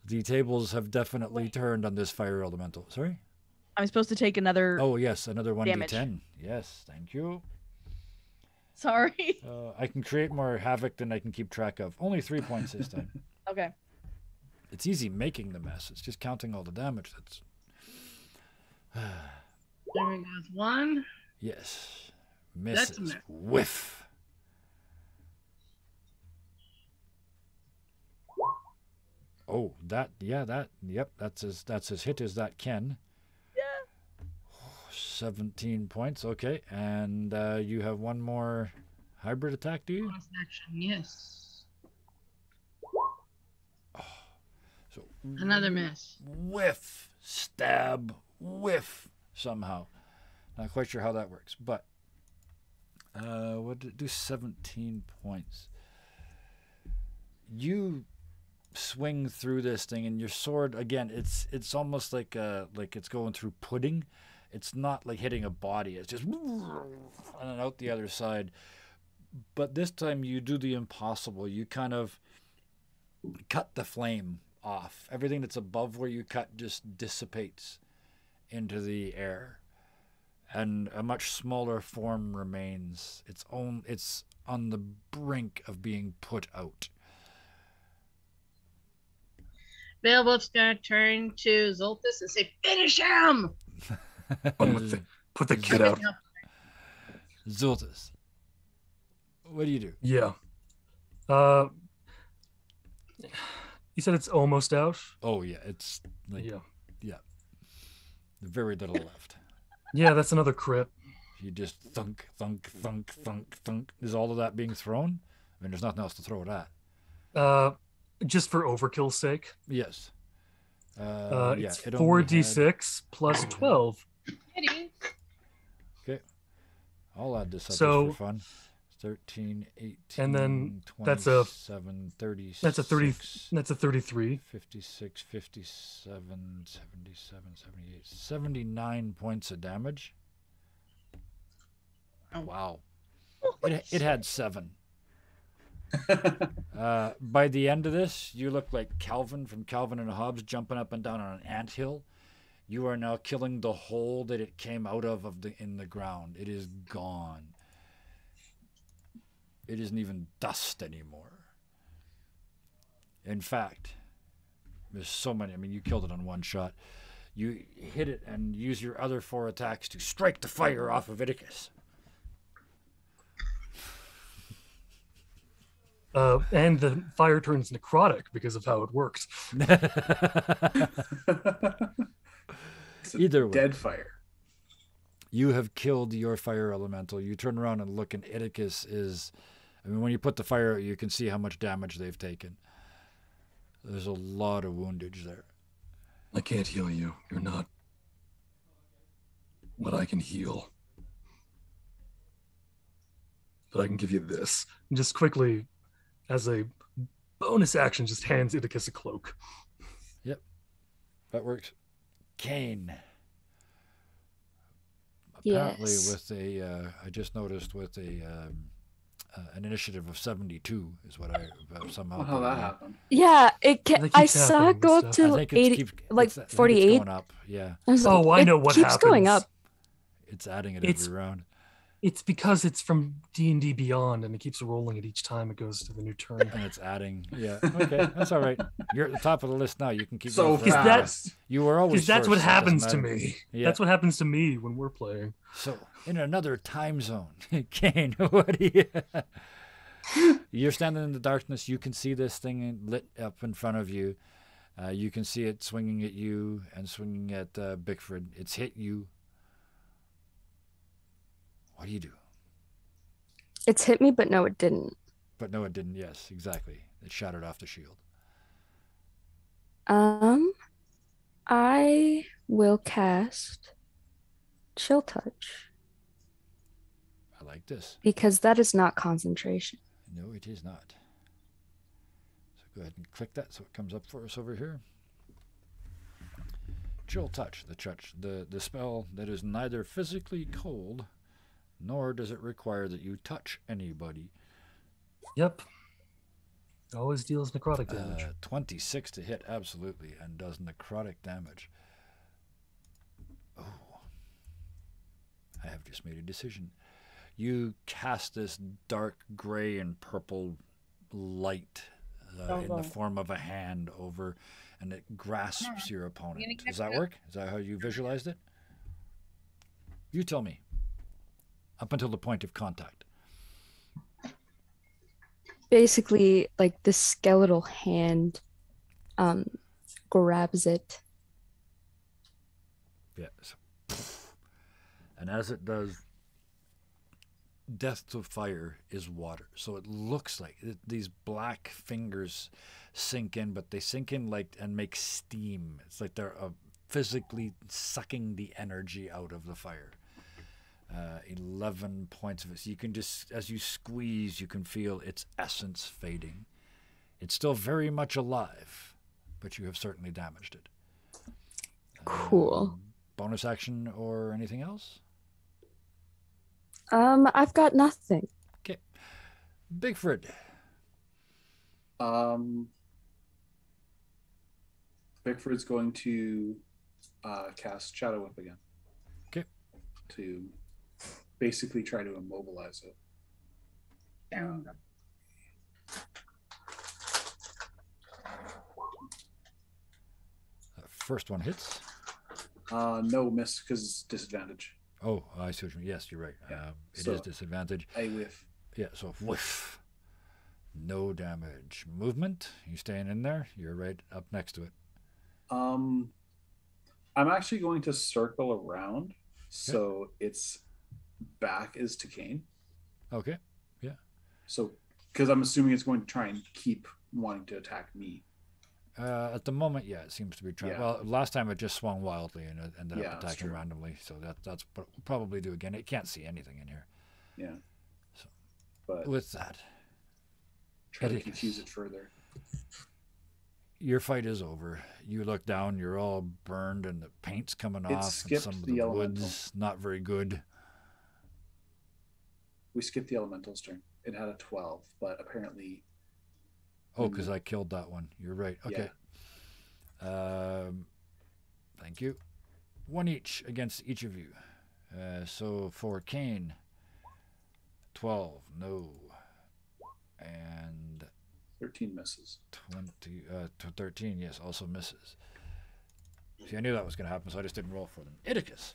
The tables have definitely turned on this fire elemental. Sorry? I'm supposed to take another. Oh, yes, another 1d10. Damage. Yes, thank you. Sorry. I can create more havoc than I can keep track of. Only 3 points this time. Okay. It's easy making the mess. It's just counting all the damage that's... There we go. It's 1. Yes. That's a Misses. miss. Whiff. Oh, yep, that's as hit as that can. Yeah. 17 points, okay. And you have one more hybrid attack, do you? Bonus action, yes. So Another miss. whiff, stab, whiff, somehow. Not quite sure how that works, but what did it do? 17 points. You swing through this thing, and your sword again. It's almost like it's going through pudding. It's not like hitting a body. It's just and then out the other side. But this time you do the impossible. You kind of cut the flame off. Everything that's above where you cut just dissipates into the air, and a much smaller form remains. It's on the brink of being put out. Beowulf's gonna turn to Zoltus and say, "Finish him!" Put the kid out. Zoltus, what do you do? Yeah. You said it's almost out. Oh yeah, it's like Yeah. very little left. Yeah, that's another crit. You just thunk, thunk, thunk, thunk, thunk. Is all of that being thrown? I mean, there's nothing else to throw it at. Just for overkill's sake. Yes. It's 4d6 plus 12. Okay. I'll add this up So- just for fun. 13, 18, And then 27, that's a 36, That's a 30. That's a 33. 56, 57, 77, 78, 79 points of damage. Oh. Wow. It had 7. By the end of this, you look like Calvin from Calvin and Hobbes jumping up and down on an anthill. You are now killing the hole that it came out of in the ground. It is gone. It isn't even dust anymore. In fact, there's so many. I mean, you killed it on one shot. You hit it and use your other 4 attacks to strike the fire off of Iticus. And the fire turns necrotic because of how it works. It's a Either way. dead fire. You have killed your fire elemental. You turn around and look, and Iticus is... I mean, when you put the fire out, you can see how much damage they've taken. There's a lot of woundage there. I can't heal you. You're not what I can heal. But I can give you this. And just quickly, as a bonus action, just hands Iticus a cloak. Yep. That works. Kane. Apparently Yes. with a... I just noticed with an initiative of 72 is what I somehow... How that happened? Yeah, it That I keeps saw happening it go with up stuff. to I think it's 80, like I think it's 48. going up, yeah. I was Oh, like, I it know what keeps going happens. up. It's adding it It's- every round. It's because it's from D&D Beyond, and it keeps rolling it each time it goes to the new turn. And it's adding. Yeah. Okay. That's all right. You're at the top of the list now. You can keep So going. Is forever. that- fast. You were always Because that's what first, so it doesn't happens to matter. me. Yeah. That's what happens to me when we're playing. So, in another time zone, Kane, what do you... You're standing in the darkness. You can see this thing lit up in front of you. You can see it swinging at you and swinging at Bickford. It's hit you. What do you do? It's hit me, but no, it didn't. But no, it didn't. Yes, exactly. It shattered off the shield. I will cast Chill touch. I like this. Because that is not concentration. No, it is not. So go ahead and click that so it comes up for us over here. Chill touch, the spell that is neither physically cold, nor does it require that you touch anybody. Yep. Always deals necrotic damage. 26 to hit, absolutely, and does necrotic damage. Oh. I have just made a decision. You cast this dark gray and purple light in the form of a hand over, and it grasps your opponent. Does that work? Is that how you visualized it? You tell me. Up until the point of contact. Basically, like the skeletal hand grabs it. Yeah. And as it does, death to fire is water. So it looks like these black fingers sink in, but they sink in like and make steam. It's like they're physically sucking the energy out of the fire. 11 points of it. So you can just, as you squeeze, you can feel its essence fading. It's still very much alive, but you have certainly damaged it. Cool. Bonus action or anything else? I've got nothing. Okay. Bigford. Bigford's going to cast Shadow Whip again. Okay. To basically try to immobilize it. First one hits. No, miss, because it's disadvantage. Oh, I see what you mean. Yes, you're right. Yeah. It is disadvantage. I whiff. Yeah, so whiff. No damage. Movement. You staying in there? You're right up next to it. I'm actually going to circle around, so its back is to Kane. Okay. Yeah. So, because I'm assuming it's going to try and keep wanting to attack me. At the moment, yeah, it seems to be trying. Yeah. Well, last time it just swung wildly and it ended up That's attacking true. randomly. So that's what we'll probably do again. It can't see anything in here. Yeah. So, but with that, try to confuse it further. Your fight is over. You look down. You're all burned, and the paint's coming off. And skipped some of the the elemental. wood's not very good. We skipped the elemental's turn. It had a 12, but apparently. Oh, because I killed that one. You're right. Okay. Thank you. One each against each of you. So for Kane, 12, no. And 13 misses. 13, yes, also misses. See, I knew that was going to happen, so I just didn't roll for them. Idicus.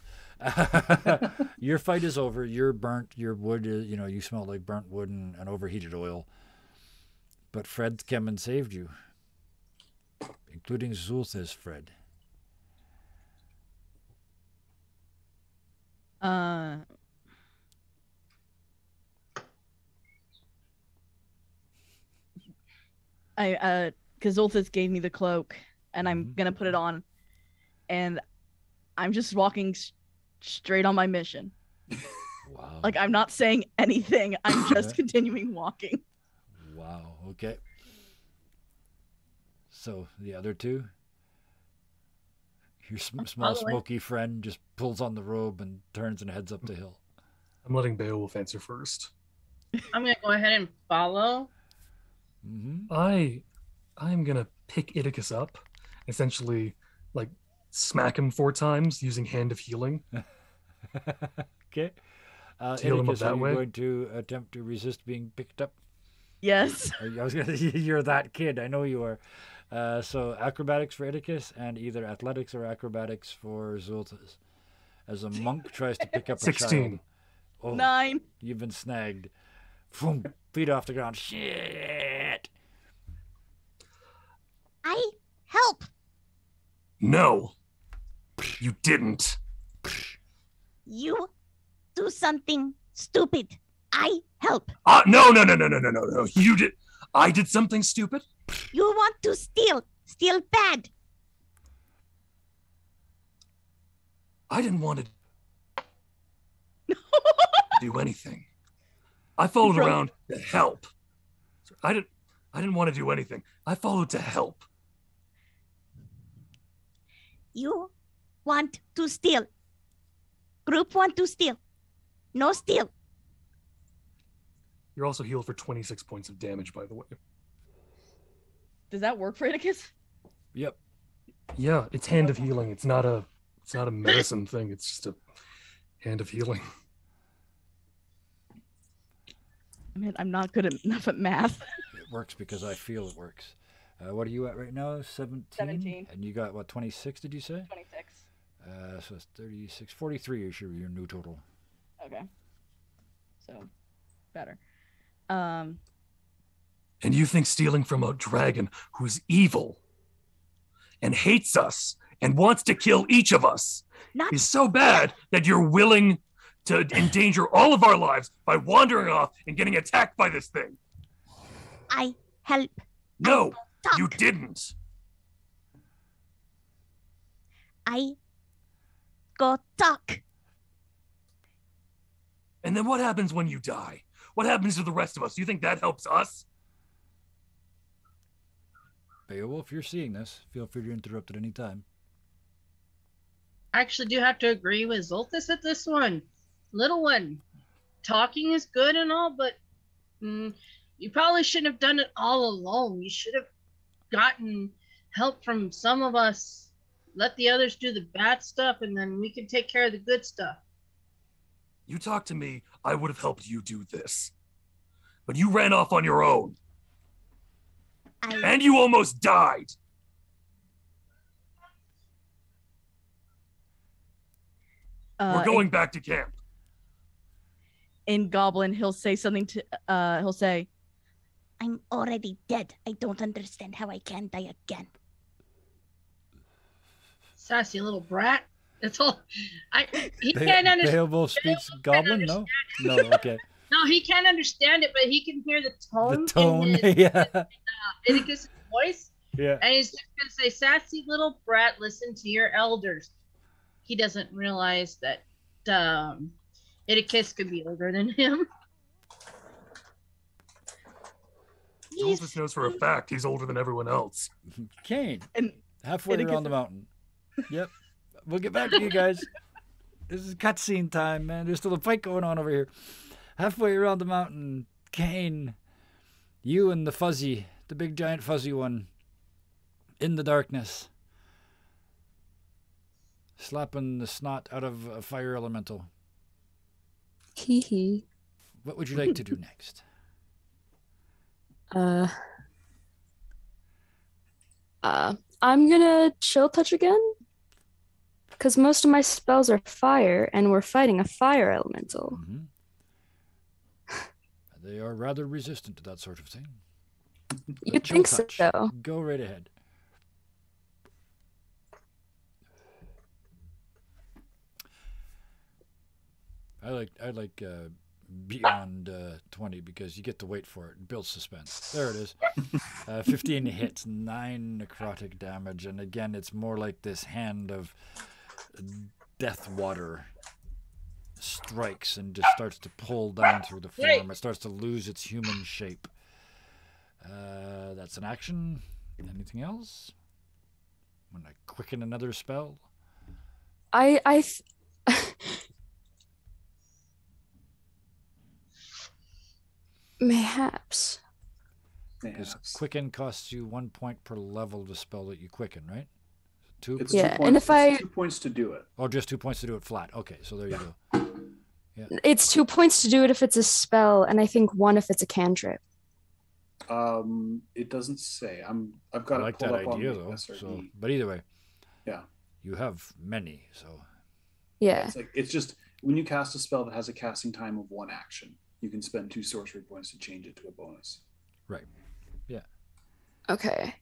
Your fight is over. You're burnt. Your wood is, you smell like burnt wood and overheated oil. But Fred came and saved you. Including Zulth's Fred. Because Zulthus gave me the cloak, and I'm gonna put it on, and I'm just walking straight on my mission. Wow. Like, I'm not saying anything. I'm just continuing walking. Wow. Okay. So the other two, your small smoky friend just pulls on the robe and turns and heads up the hill. I'm letting Beowulf answer first. I'm gonna go ahead and follow. Mm-hmm. I'm gonna pick Idicus up, essentially, like smack him 4 times using Hand of Healing. Okay. Heal him up Idicus, are that you way. going to attempt to resist being picked up? Yes. I was gonna. You're that kid. I know you are. So acrobatics for Idicus and either athletics or acrobatics for Zultas. As a monk tries to pick up a 16. child. Oh, 9. you've been snagged. Boom, feet off the ground. Shit. I help. No, you didn't. You do something stupid. I help. No. You did. I did something stupid. You want to steal. Steal bad. I didn't want to. Do anything. I followed Bro. around to help. I didn't want to do anything. I followed to help. You want to steal. Group want to steal. No steal. You're also healed for 26 points of damage, by the way. Does that work for Atticus? Yep. Yeah, it's hand of healing. It's not a medicine thing. It's just a hand of healing. I mean, I'm not good enough at math. It works because I feel it works. What are you at right now? 17? 17. And you got, what, 26, did you say? 26. So it's 36. 43 is your new total. Okay. So, better. And you think stealing from a dragon who's evil and hates us and wants to kill each of us Not is so bad that you're willing to endanger all of our lives by wandering off and getting attacked by this thing? I help. No, Talk. you didn't. I go talk. And then what happens when you die? What happens to the rest of us? Do you think that helps us? Beowulf, if you're seeing this, feel free to interrupt at any time. I actually do have to agree with Zoltus at this one. Little one, talking is good and all, but you probably shouldn't have done it all alone. You should have gotten help from some of us. Let the others do the bad stuff, and then we can take care of the good stuff. You talked to me, I would have helped you do this. But you ran off on your own. And you almost died. We're going back to camp. In Goblin, he'll say something to, he'll say, I'm already dead. I don't understand how I can die again. Sassy little brat. That's all. He can't understand. Beowulf speaks Goblin? No? No, okay. No, he can't understand it, but he can hear the tone. The tone, in yeah. Atticus' voice. Yeah. And he's just going to say, sassy little brat, listen to your elders. He doesn't realize that Atticus could be older than him. Elvis knows for a fact he's older than everyone else. Kane, and halfway Atticus- around the mountain. Yep. We'll get back to you guys. This is cutscene time, man. There's still a fight going on over here. Halfway around the mountain, Kane, you and the fuzzy, the big giant fuzzy one, in the darkness, slapping the snot out of a fire elemental. Hee hee. What would you like to do next? I'm gonna chill touch again. Because most of my spells are fire, and we're fighting a fire elemental. Mm-hmm. They are rather resistant to that sort of thing. You'd Chill think touch. so. Go right ahead. I like beyond 20 because you get to wait for it. It builds suspense. There it is. 15 hits, 9 necrotic damage, and again, it's more like this hand of death water strikes and just starts to pull down through the form. It starts to lose its human shape. That's an action. Anything else? I'm gonna quicken another spell. Mayhaps. Because quicken costs you 1 point per level of the spell that you quicken, right? Two. It's Yeah, 2 points, and if I- it's 2 points to do it. Oh, just 2 points to do it flat. Okay, so there you go. It's 2 points to do it if it's a spell, and I think 1 if it's a cantrip. It doesn't say. I've I got like it pulled that up idea on the though. SRD. So, but either way, Yeah. you have many. So Yeah. It's just when you cast a spell that has a casting time of 1 action, you can spend 2 sorcery points to change it to a bonus. right. Yeah. Okay.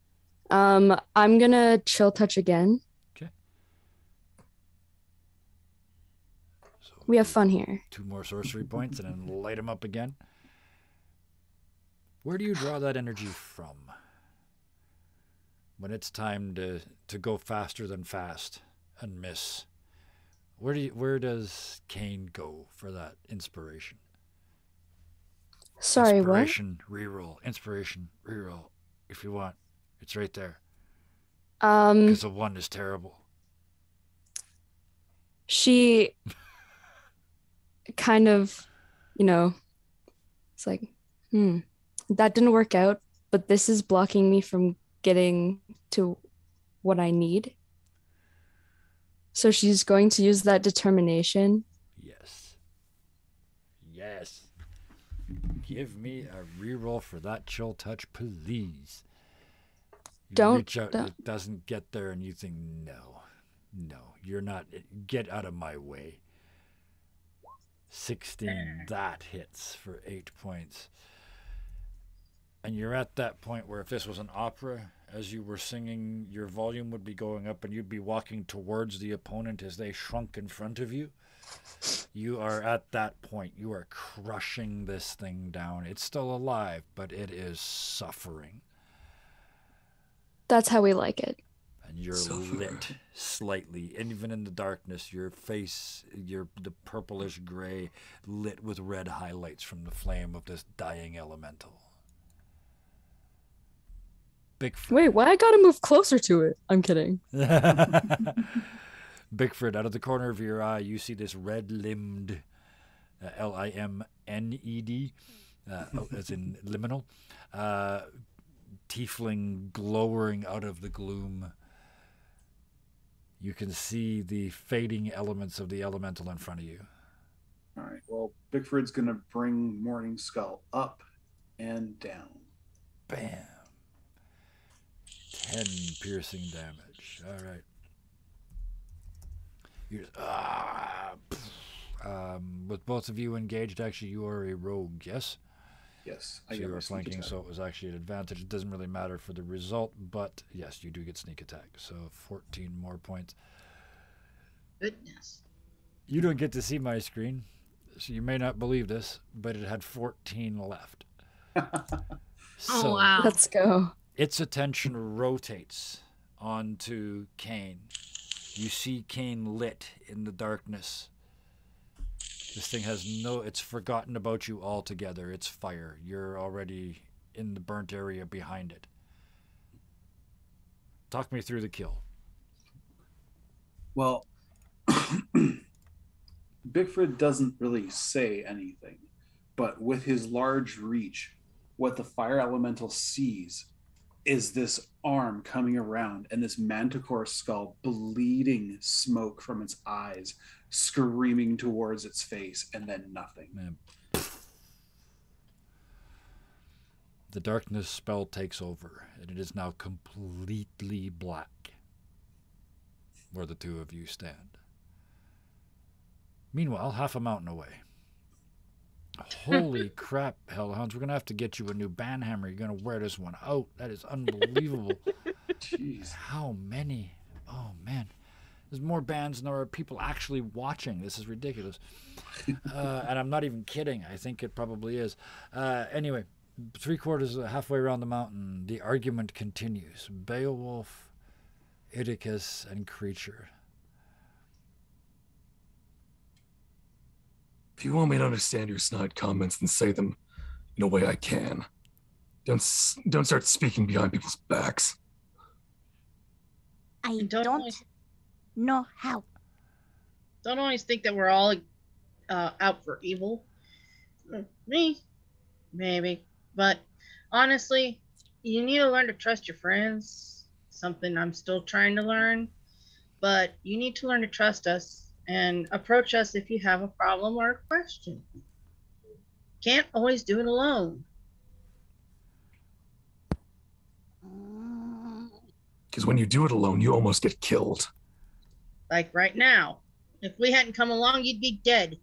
I'm gonna chill touch again. Okay. So We have fun here. 2 more sorcery points and then light them up again. Where do you draw that energy from? When it's time to go faster than fast and miss. Where does Kane go for that inspiration? Sorry, Inspiration, reroll. Inspiration, reroll. If you want, it's right there. what? Because a 1 is terrible. She kind of, it's like, that didn't work out, but this is blocking me from getting to what I need. So she's going to use that determination. Yes. Yes. Give me a reroll for that chill touch, please. You Don't- reach out, don't. it doesn't get there, and you think, no, you're not. Get out of my way. 16, that hits for 8 points. And you're at that point where if this was an opera, as you were singing, your volume would be going up and you'd be walking towards the opponent as they shrunk in front of you. You are at that point. You are crushing this thing down. It's still alive, but it is suffering. That's how we like it. And you're lit slightly. And even in the darkness, your face, the purplish gray, lit with red highlights from the flame of this dying elemental. Bigfoot. Wait, why I gotta move closer to it? I'm kidding. Bigfoot, out of the corner of your eye, you see this red-limbed, Limned, as in liminal, tiefling glowering out of the gloom. You can see the fading elements of the elemental in front of you. All right. Well, Bigford's going to bring Morning Skull up and down. Bam. 10 piercing damage. All right. You just, with both of you engaged, actually, you are a rogue, yes? Yes. So you are flanking, so it was actually an advantage. It doesn't really matter for the result, but yes, you do get sneak attack. So 14 more points. Goodness. You don't get to see my screen, so you may not believe this, but it had 14 left. Oh, wow. Let's go. Its attention rotates onto Kane. You see Kane lit in the darkness. This thing has it's forgotten about you altogether. It's fire. You're already in the burnt area behind it. Talk me through the kill. Well, Bigford doesn't really say anything, but with his large reach, what the fire elemental sees is this arm coming around and this manticore skull bleeding smoke from its eyes, screaming towards its face, and then nothing. Man. The darkness spell takes over, and it is now completely black where the two of you stand. Meanwhile, half a mountain away. Holy crap, Hellhounds. We're going to have to get you a new banhammer. You're going to wear this one out. That is unbelievable. Jeez. How many? Oh, man. There's more bands than there are people actually watching. This is ridiculous. And I'm not even kidding. I think it probably is. Anyway, 3/4 halfway around the mountain, the argument continues. Beowulf, Idicus, and Creature. If you want me to understand your snide comments, then say them in a way I can. Don't start speaking behind people's backs. I Don't don't always- know how. Don't always think that we're all out for evil. Me, maybe. But honestly, you need to learn to trust your friends. Something I'm still trying to learn. But you need to learn to trust us and approach us if you have a problem or a question. Can't always do it alone. Because when you do it alone, you almost get killed. Like right now. If we hadn't come along, you'd be dead.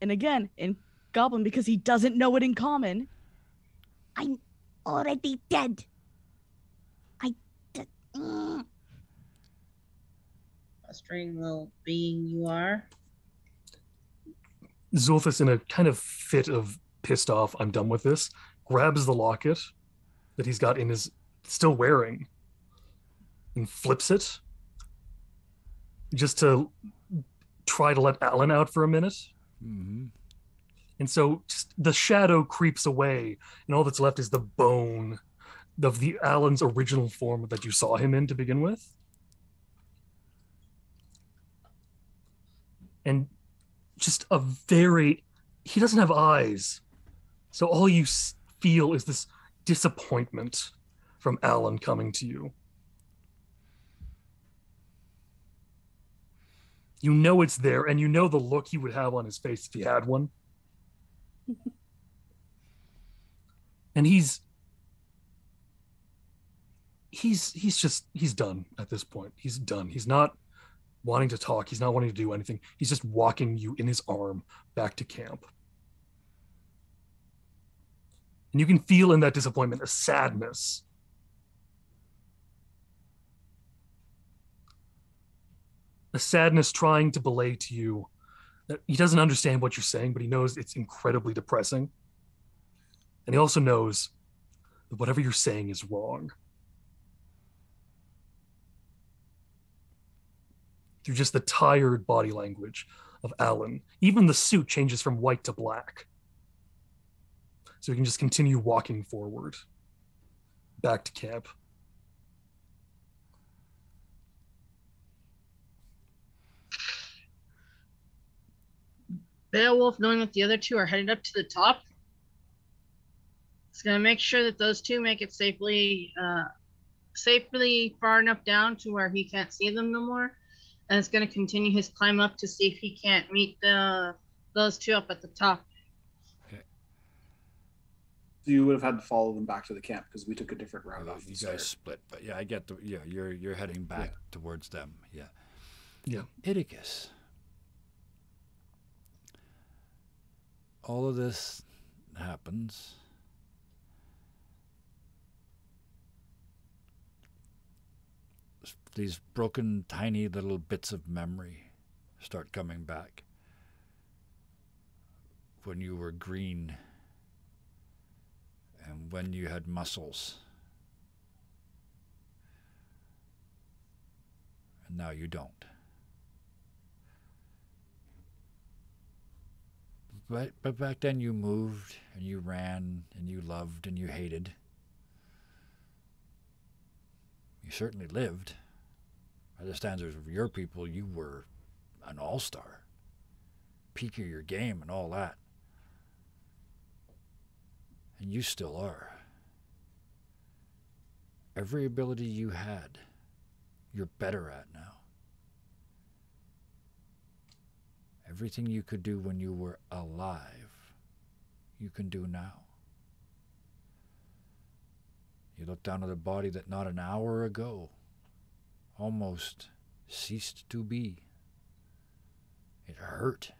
And again, in Goblin, because he doesn't know it in common. I'm already dead. Frustrating little being you are. Zulthus, in a kind of fit of pissed off, I'm done with this, grabs the locket that he's got in his, still wearing, and flips it, just to try to let Alan out for a minute. Mm-hmm. And so just the shadow creeps away, and all that's left is the bone of the Alan's original form that you saw him in to begin with. And just a very, he doesn't have eyes. So all you feel is this disappointment from Alan coming to you. You know it's there, and you know the look he would have on his face if he had one. And he's done at this point. He's done. He's not wanting to talk. He's not wanting to do anything. He's just walking you in his arm back to camp. And you can feel in that disappointment a sadness. A sadness trying to belay to you that he doesn't understand what you're saying, but he knows it's incredibly depressing. And he also knows that whatever you're saying is wrong. Through just the tired body language of Alan, even the suit changes from white to black. So you can just continue walking forward back to camp. Beowulf, knowing that the other two are headed up to the top, is going to make sure that those two make it safely far enough down to where he can't see them no more. And it's going to continue his climb up to see if he can't meet those two up at the top. So you would have had to follow them back to the camp because we took a different route Well, off the you start. guys split, but yeah, I get the you're heading back towards them. Yeah. Yeah. Iticus. All of this happens. These broken, tiny little bits of memory start coming back. When you were green and when you had muscles. And now you don't. But back then you moved and you ran and you loved and you hated. You certainly lived. By the standards of your people, you were an all-star. Peak of your game and all that. And you still are. Every ability you had, you're better at now. Everything you could do when you were alive, you can do now. You look down at a body that not an hour ago almost ceased to be. It hurt.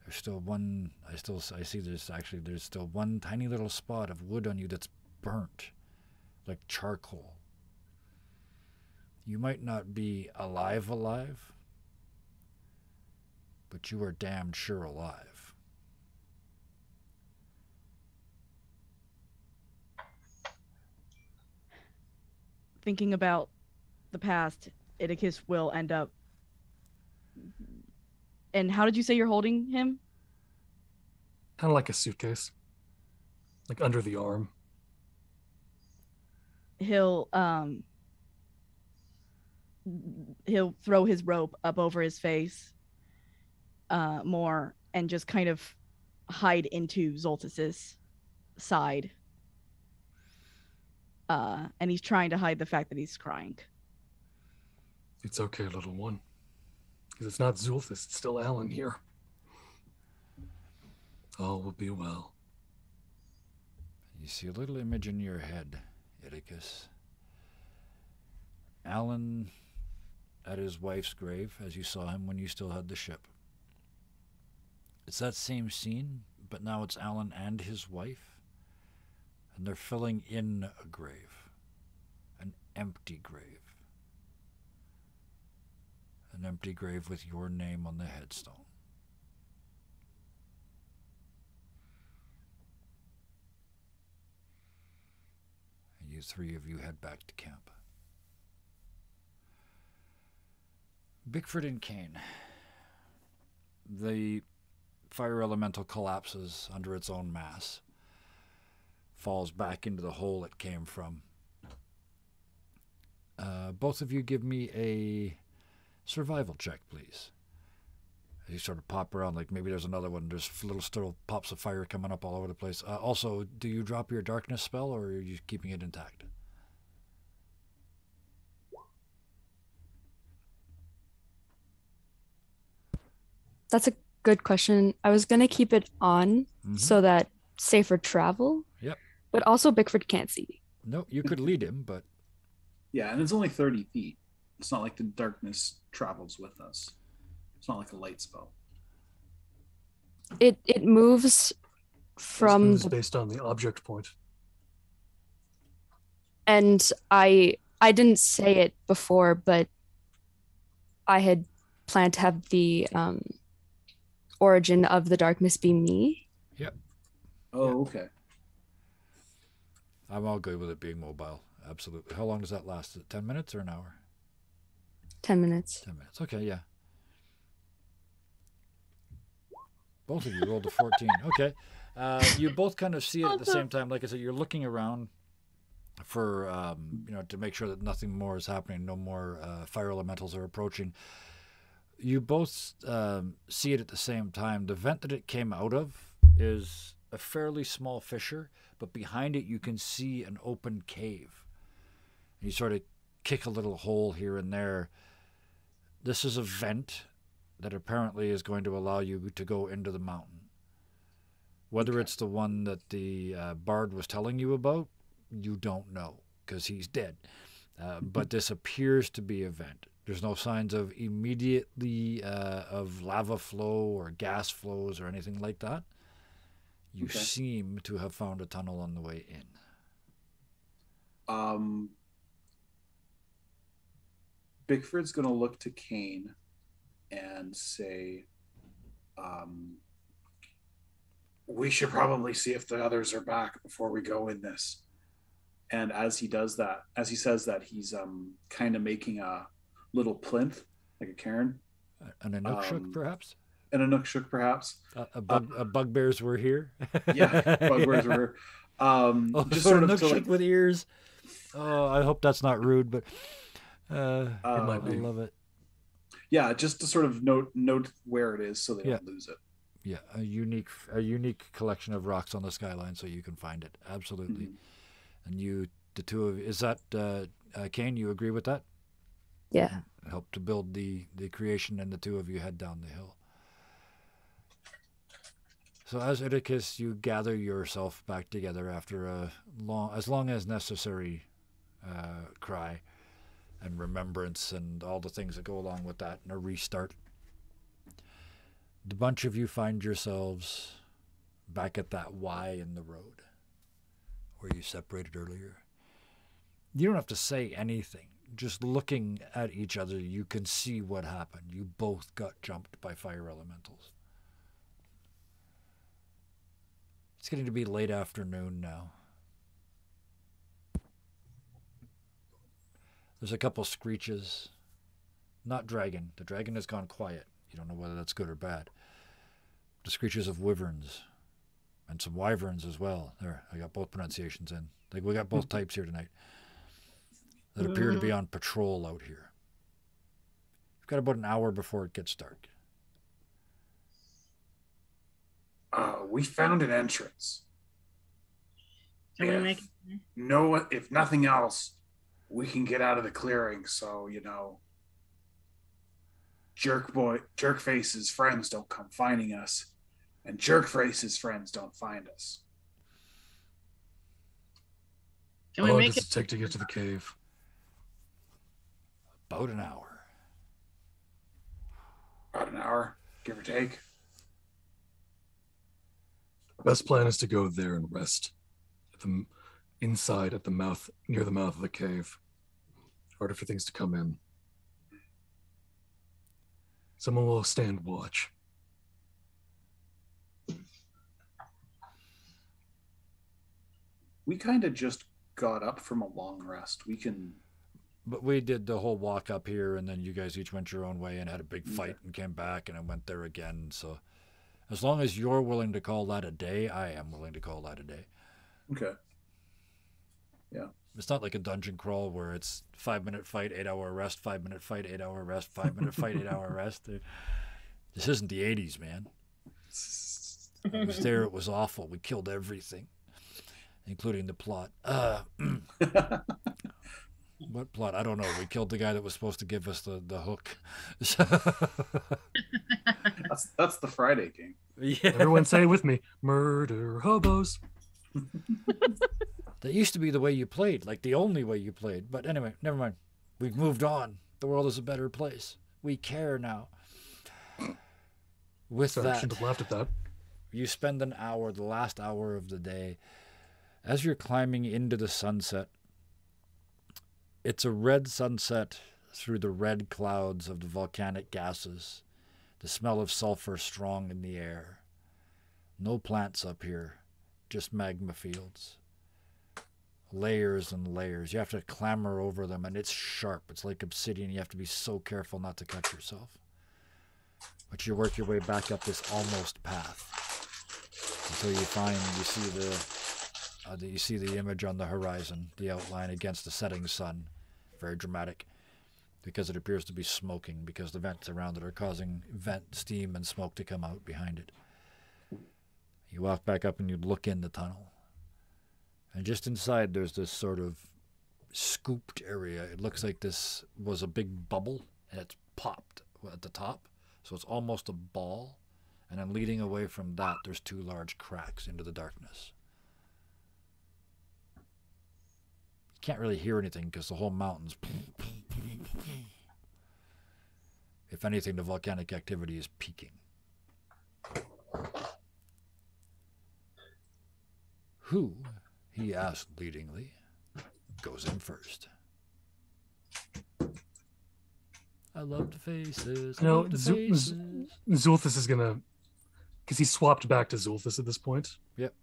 There's still one, I see there's still one tiny little spot of wood on you that's burnt, like charcoal. You might not be alive, but you are damn sure alive. Thinking about the past, Iticus will end up. And how did you say you're holding him? Kind of like a suitcase, like under the arm. He'll throw his rope up over his face more and just kind of hide into Zoltus's side. And he's trying to hide the fact that he's crying. It's okay, little one. Because it's not Zulthus, it's still Alan here. All will be well. You see a little image in your head, Iticus. Alan at his wife's grave, as you saw him when you still had the ship. It's that same scene, but now it's Alan and his wife. And they're filling in a grave. An empty grave. An empty grave with your name on the headstone. And you three of you head back to camp. Bickford and Kane. The fire elemental collapses under its own mass, falls back into the hole it came from. Both of you give me a survival check, please. You sort of pop around like maybe there's another one. There's little still pops of fire coming up all over the place. Also, do you drop your darkness spell or are you keeping it intact? That's a good question. I was gonna keep it on so that safer travel. Yep. But also Bickford can't see. No, you could lead him, but Yeah, and it's only 30 feet. It's not like the darkness travels with us. It's not like a light spell. It moves from Moves based on the object point. and I didn't say it before, but I had planned to have the origin of the darkness be me. yep. Oh, okay. I'm all good with it being mobile. Absolutely. How long does that last? Is it 10 minutes or an hour? 10 minutes. 10 minutes. Okay, yeah. Both of you rolled a 14. Okay. You both kind of see it at the same time. Like I said, you're looking around for, to make sure that nothing more is happening. No more fire elementals are approaching. You both see it at the same time. The vent that it came out of is a fairly small fissure, but behind it you can see an open cave. You sort of kick a little hole here and there. This is a vent that apparently is going to allow you to go into the mountain. Whether it's the one that the bard was telling you about, you don't know, because he's dead. But this appears to be a vent. There's no signs of immediately of lava flow or gas flows or anything like that. You seem to have found a tunnel on the way in. Bickford's going to look to Kane and say, we should probably see if the others are back before we go in this. And as he does that, as he says that, he's kind of making a little plinth, like a cairn. An Inukshuk, perhaps? An Inukshuk, perhaps. Bugbears were here? Yeah, bugbears were here. Just sort of Inukshuk with ears. Oh, I hope that's not rude, but it might be. I love it. Yeah, just to sort of note where it is so they don't lose it. Yeah, a unique collection of rocks on the skyline so you can find it. Absolutely. And you, the two of you, is that Kane? You agree with that? Yeah. Help to build the creation, and the two of you head down the hill. So as Oedicus, you gather yourself back together after a long as necessary cry and remembrance and all the things that go along with that, and a restart. The bunch of you find yourselves back at that Y in the road where you separated earlier. You don't have to say anything. Just looking at each other, you can see what happened. You both got jumped by fire elementals. It's getting to be late afternoon now. There's a couple screeches. Not dragon. The dragon has gone quiet. You don't know whether that's good or bad. The screeches of wyverns. And some wyverns as well. There, I got both pronunciations in. Like, we got both types here tonight. That appear to be on patrol out here. We've got about an hour before it gets dark. We found an entrance. Can we make it? If nothing else, we can get out of the clearing. So, Jerkface's friends don't come finding us, and Jerkface's friends don't find us. Can we How long make does it take to get to the cave? About an hour. About an hour, give or take. Best plan is to go there and rest inside at the mouth, near the mouth of the cave. Harder for things to come in. Someone will stand watch. We kind of just got up from a long rest. We can But we did the whole walk up here, and then you guys each went your own way and had a big fight and came back, and I went there again. So as long as you're willing to call that a day, I am willing to call that a day. Okay. Yeah. It's not like a dungeon crawl where it's 5-minute fight, 8-hour rest, 5-minute fight, 8-hour rest, 5-minute fight, 8-hour rest. This isn't the 80s, man. I was there. It was awful. We killed everything, including the plot. What plot? I don't know. We killed the guy that was supposed to give us the hook. That's the Friday game. Yeah. Everyone say it with me. Murder hobos. That used to be the way you played, like the only way you played. But anyway, never mind. We've moved on. The world is a better place. We care now. With Sorry, I that, shouldn't have laughed at that. you spend an hour, the last hour of the day, as you're climbing into the sunset. It's a red sunset through the red clouds of the volcanic gases. The smell of sulfur strong in the air. No plants up here, just magma fields. Layers and layers. You have to clamber over them, and it's sharp. It's like obsidian. You have to be so careful not to cut yourself. But you work your way back up this almost path until you see the image on the horizon, the outline against the setting sun. Very dramatic, because it appears to be smoking, because the vents around it are causing vent steam and smoke to come out behind it. You walk back up and you look in the tunnel. And just inside there's this sort of scooped area. It looks like this was a big bubble and it's popped at the top. So it's almost a ball. And then leading away from that, there's 2 large cracks into the darkness. You can't really hear anything because the whole mountain's... If anything, the volcanic activity is peaking. Who, he asked leadingly, goes in first? I love the faces. I love the faces. Zulthus is gonna, because he swapped back to Zulthus at this point. Yep.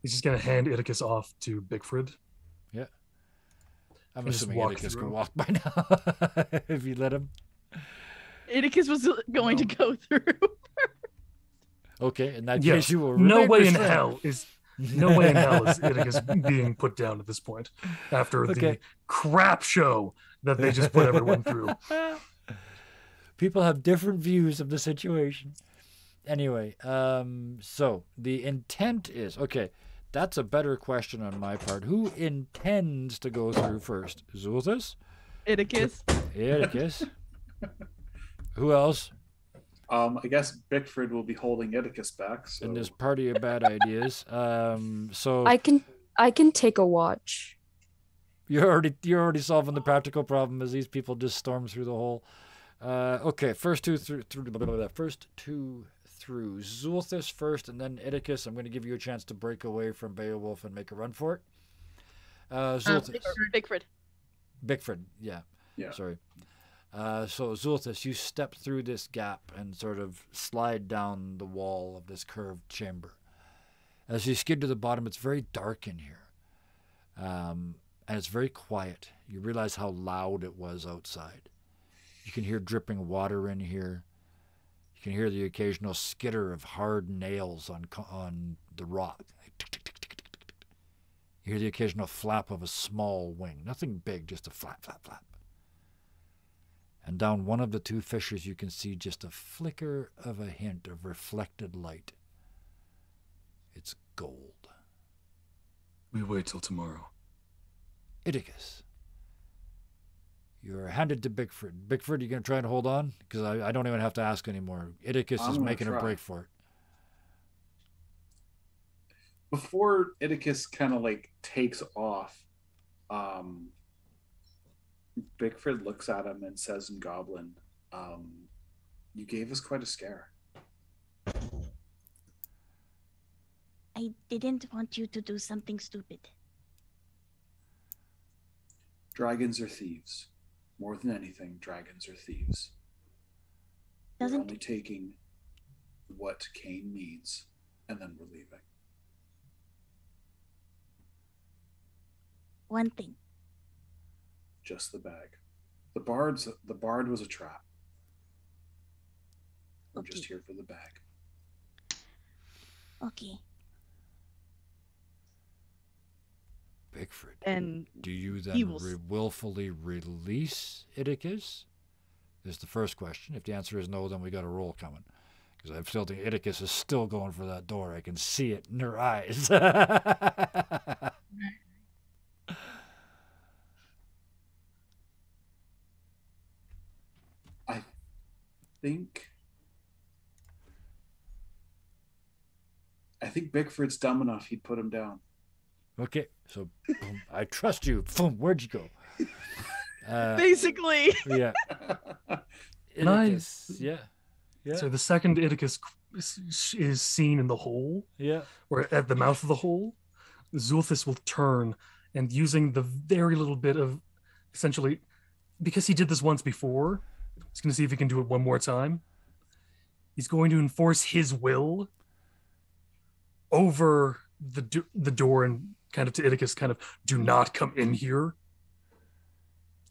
He's just gonna hand Idicus off to Bigford. Yeah. I'm And just assuming walk Atticus through. can walk by now if you let him. Idicus was going to go through. Okay, in that Yeah. case, you will No remain way in restrained. hell is Idicus being put down at this point after Okay. the crap show that they just put everyone through. People have different views of the situation. Anyway, so the intent is, okay, that's a better question on my part. Who intends to go through first? Zulthus? Idicus. Atticus? Who else I guess Bickford will be holding Idicus back. So. in this party of bad ideas? So I can take a watch. you're already solving the practical problem as these people just storm through the hole. Okay, first two through Zulthus first, and then Idicus. I'm going to give you a chance to break away from Beowulf and make a run for it. Zulthus, Bigford. Bickford, yeah. Sorry. So Zulthus, you step through this gap and sort of slide down the wall of this curved chamber. As you skid to the bottom, it's very dark in here, and it's very quiet. You realize how loud it was outside. You can hear dripping water in here. You can hear the occasional skitter of hard nails on the rock. Tick, tick, tick, tick, tick, tick, tick. You hear the occasional flap of a small wing. Nothing big, just a flap, flap, flap. And down one of the 2 fissures you can see just a flicker of a hint of reflected light. It's gold. We wait till tomorrow. Idicus. You're handed to Bickford. Bickford, you going to try and hold on? Because I don't even have to ask anymore. Idicus I'm is gonna making a try. break for it. Before Idicus kind of like takes off, Bickford looks at him and says in Goblin, you gave us quite a scare. I didn't want you to do something stupid. Dragons are thieves. More than anything, dragons are thieves. We're Doesn't only taking what Kane needs, and then we're leaving. one thing. just the bag. The bard was a trap. I'm Okay. just here for the bag. Okay. Bigford, And do you he then will willfully release Iticus? Is the first question. If the answer is no, then we got a roll coming. Because I still think Iticus is still going for that door. I can see it in her eyes. I think Bickford's dumb enough he'd put him down. Okay, so boom, I trust you. Boom, where'd you go? basically. Yeah. And I- Iticus, yeah. Yeah. So the second Iticus is seen in the hole, Yeah. or at the mouth of the hole, Zulthus will turn and, using the very little bit of, essentially, because he did this once before, he's going to see if he can do it one more time. He's going to enforce his will over the door and kind of to Iticus, kind of, do not come in here.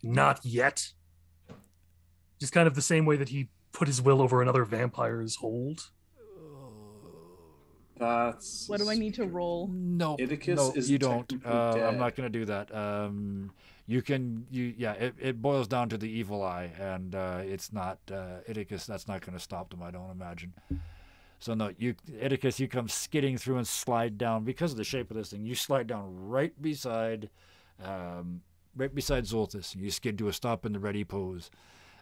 Not yet. Just kind of the same way that he put his will over another vampire's hold. That's What do I need to roll? No, Iticus no, is you don't. technically I'm dead. not going to do that. It boils down to the evil eye, and it's not Iticus. That's not going to stop them, I don't imagine. So no, Iticus, you come skidding through and slide down because of the shape of this thing. You slide down right beside Zolthus, and you skid to a stop in the ready pose.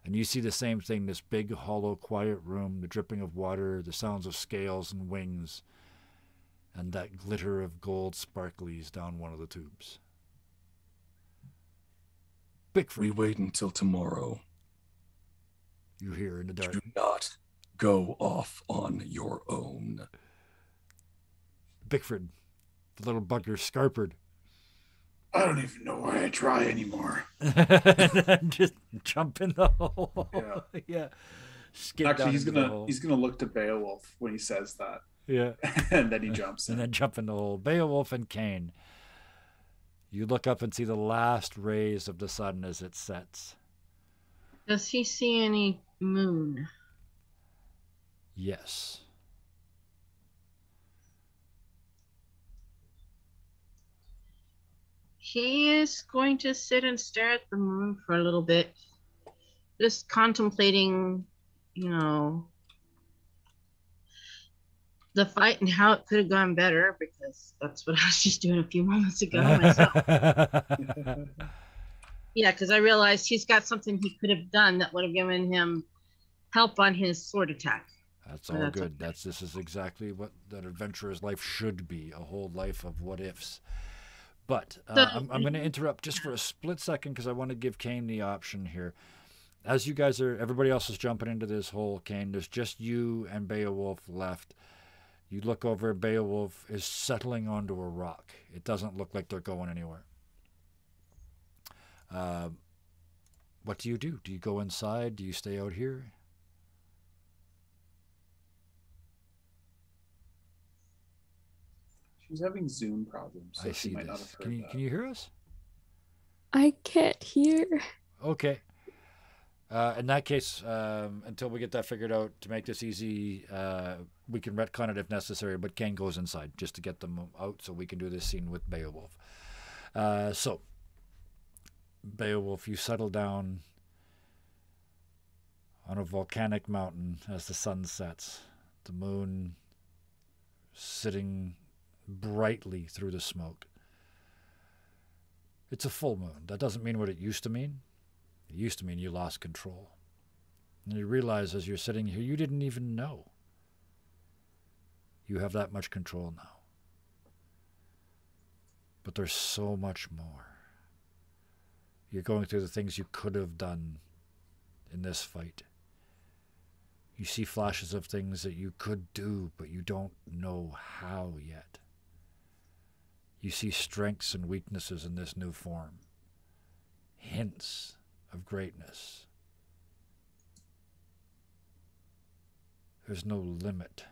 And you see the same thing, this big, hollow, quiet room, the dripping of water, the sounds of scales and wings, and that glitter of gold sparklies down one of the tubes. Bickford, We wait until tomorrow. you hear in the dark. Do not go off on your own. Bickford, the little bugger, scarpered. I don't even know why I try anymore. And then just jump in the hole. Yeah. Yeah. Skid Actually, down he's into the gonna hole. he's gonna look to Beowulf when he says that, Yeah. and then he jumps in. And then jump in the hole. Beowulf and Cain. You look up and see the last rays of the sun as it sets. Does he see any moon? Yes. He is going to sit and stare at the moon for a little bit, just contemplating, the fight and how it could have gone better, because that's what I was just doing a few moments ago myself. Yeah, because I realized he's got something he could have done that would have given him help on his sword attack. That's all That's good. okay. This is exactly what an adventurer's life should be, a whole life of what ifs. But I'm going to interrupt just for a split second because I want to give Cain the option here. As you guys everybody else is jumping into this hole, Cain, there's just you and Beowulf left. You look over, Beowulf is settling onto a rock. It doesn't look like they're going anywhere. What do? Do you go inside? Do you stay out here? She's having Zoom problems, so I she see might not have this. heard that. Can you hear us? I can't hear. Okay. In that case, until we get that figured out, to make this easy, we can retcon it if necessary, but Cain goes inside just to get them out so we can do this scene with Beowulf. So, Beowulf, you settle down on a volcanic mountain as the sun sets, the moon sitting brightly through the smoke. It's a full moon. That doesn't mean what it used to mean. It used to mean you lost control. And you realize as you're sitting here, you didn't even know. You have that much control now. But there's so much more. You're going through the things you could have done in this fight. You see flashes of things that you could do, but you don't know how yet. You see strengths and weaknesses in this new form. Hints of greatness. There's no limit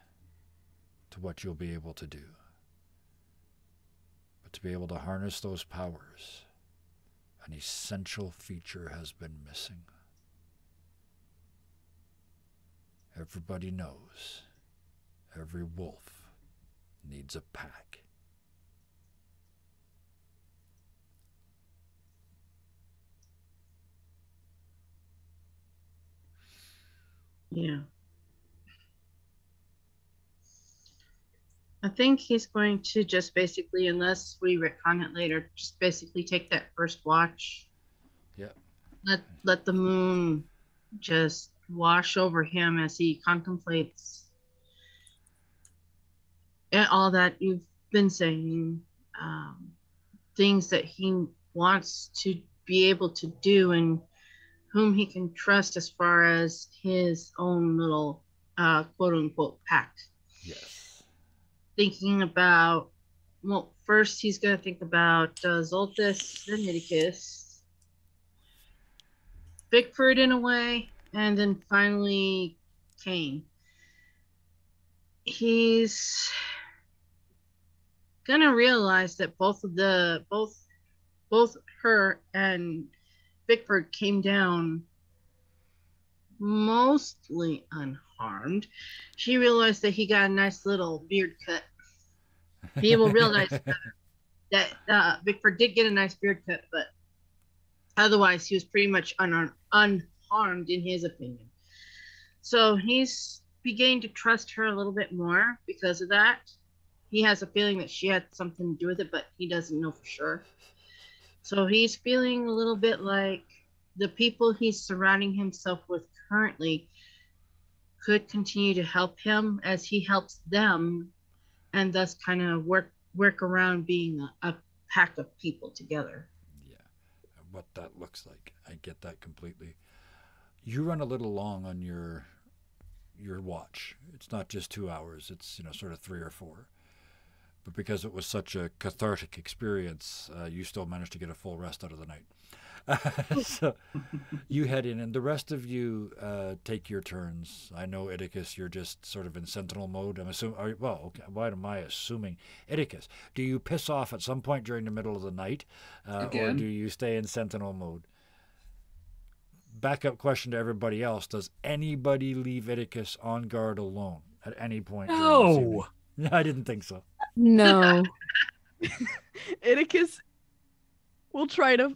to what you'll be able to do. But to be able to harness those powers An essential feature has been missing. Everybody knows every wolf needs a pack. Yeah. I think he's going to just basically, unless we retcon it later, just basically take that first watch. Yep. Let the moon just wash over him as he contemplates all that you've been saying, things that he wants to be able to do and whom he can trust as far as his own little quote unquote pack. Yes. Thinking about, well, first he's going to think about Zoltus, then Nidicus, Bickford in a way, and then finally Kane. He's gonna realize that both her and Bickford came down mostly unharmed. She realized that he got a nice little beard cut. He will realize that Bickford did get a nice beard cut, but otherwise he was pretty much unharmed in his opinion. So he's beginning to trust her a little bit more because of that. He has a feeling that she had something to do with it, but he doesn't know for sure. So he's feeling a little bit like the people he's surrounding himself with currently could continue to help him as he helps them, and thus kind of work around being a pack of people together. Yeah, what that looks like. I get that completely. You run a little long on your watch. It's not just 2 hours. It's sort of 3 or 4. But because it was such a cathartic experience, you still managed to get a full rest out of the night. So you head in, and the rest of you take your turns. I know, Idicus, you're just sort of in sentinel mode. I'm assuming. Well, okay. Why am I assuming? Idicus, do you piss off at some point during the middle of the night, or do you stay in sentinel mode? Backup question to everybody else: does anybody leave Idicus on guard alone at any point? No, I didn't think so. No. Idicus will try to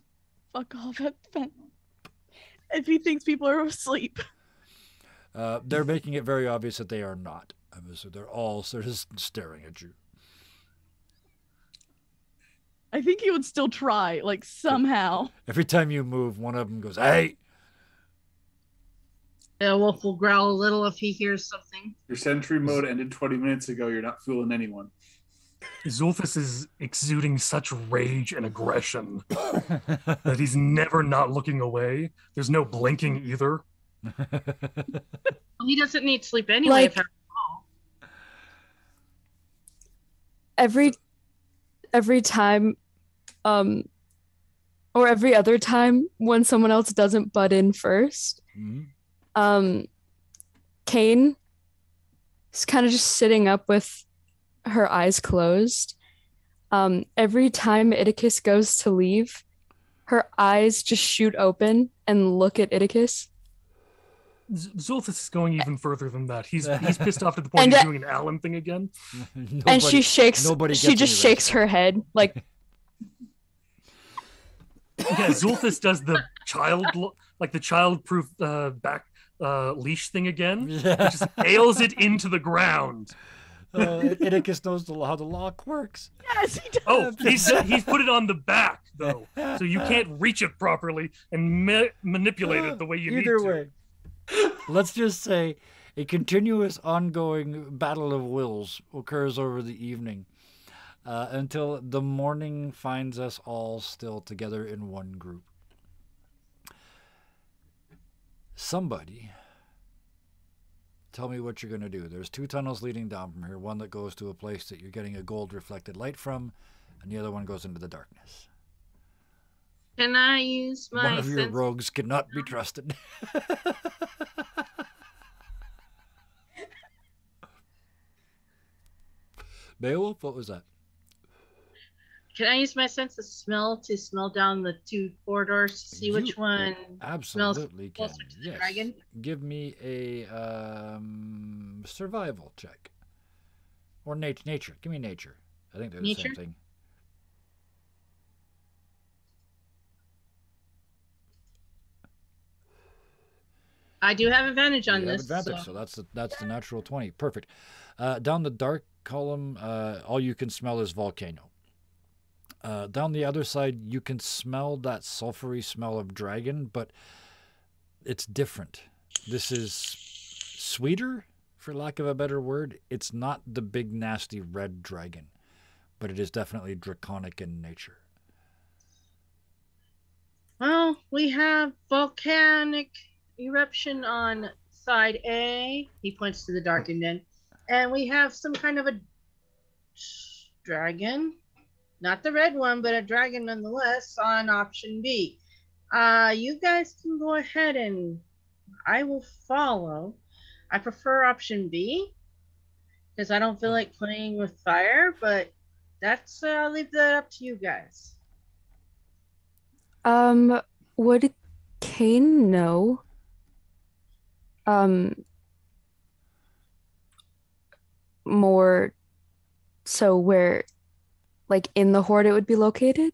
fuck off at Ben if he thinks people are asleep. They're making it very obvious that they are not. So they're all sort of staring at you. I think he would still try, like somehow. Every time you move, one of them goes, "Hey!" The wolf will growl a little if he hears something. Your sentry mode ended 20 minutes ago. You're not fooling anyone. Zulfus is exuding such rage and aggression that he's never not looking away. There's no blinking either. He doesn't need sleep anyway. Like, if I recall. every time, or every other time when someone else doesn't butt in first, Kane is kind of just sitting up with her eyes closed. Every time Idicus goes to leave, her eyes just shoot open and look at Idicus. Zulfus is going even further than that. He's pissed off to the point he's doing an Alan thing again. And she just shakes her head like. Yeah, Zulfus does the child-proof back leash thing again. He just nails it into the ground. Idicus knows how the lock works. Yes, he does. Oh, he's put it on the back though, so you can't reach it properly and manipulate it the way you need to. Either way, let's just say a continuous, ongoing battle of wills occurs over the evening until the morning finds us all still together in one group. Somebody tell me what you're going to do. There's 2 tunnels leading down from here. One that goes to a place that you're getting a gold reflected light from, and the other one goes into the darkness. Can I use my One of your rogues cannot be trusted. Beowulf, what was that? Can I use my sense of smell to smell down the 2 corridors to see which You one smells absolutely can. closer to the Yes. dragon? Give me a survival check. Or nature. Give me nature. I think they're the same Nature? thing. I do have advantage on You have this. advantage, so that's the natural 20. Perfect. Down the dark column, all you can smell is volcano. Down the other side, you can smell that sulfury smell of dragon, but it's different. This is sweeter, for lack of a better word. It's not the big, nasty red dragon, but it is definitely draconic in nature. Well, we have volcanic eruption on side A. He points to the darkened end. And we have some kind of a dragon. Not the red one, but a dragon nonetheless on option B. You guys can go ahead and I will follow. I prefer option B because I don't feel like playing with fire, but that's I'll leave that up to you guys. Would Kane know? More so where, like, in the horde it would be located?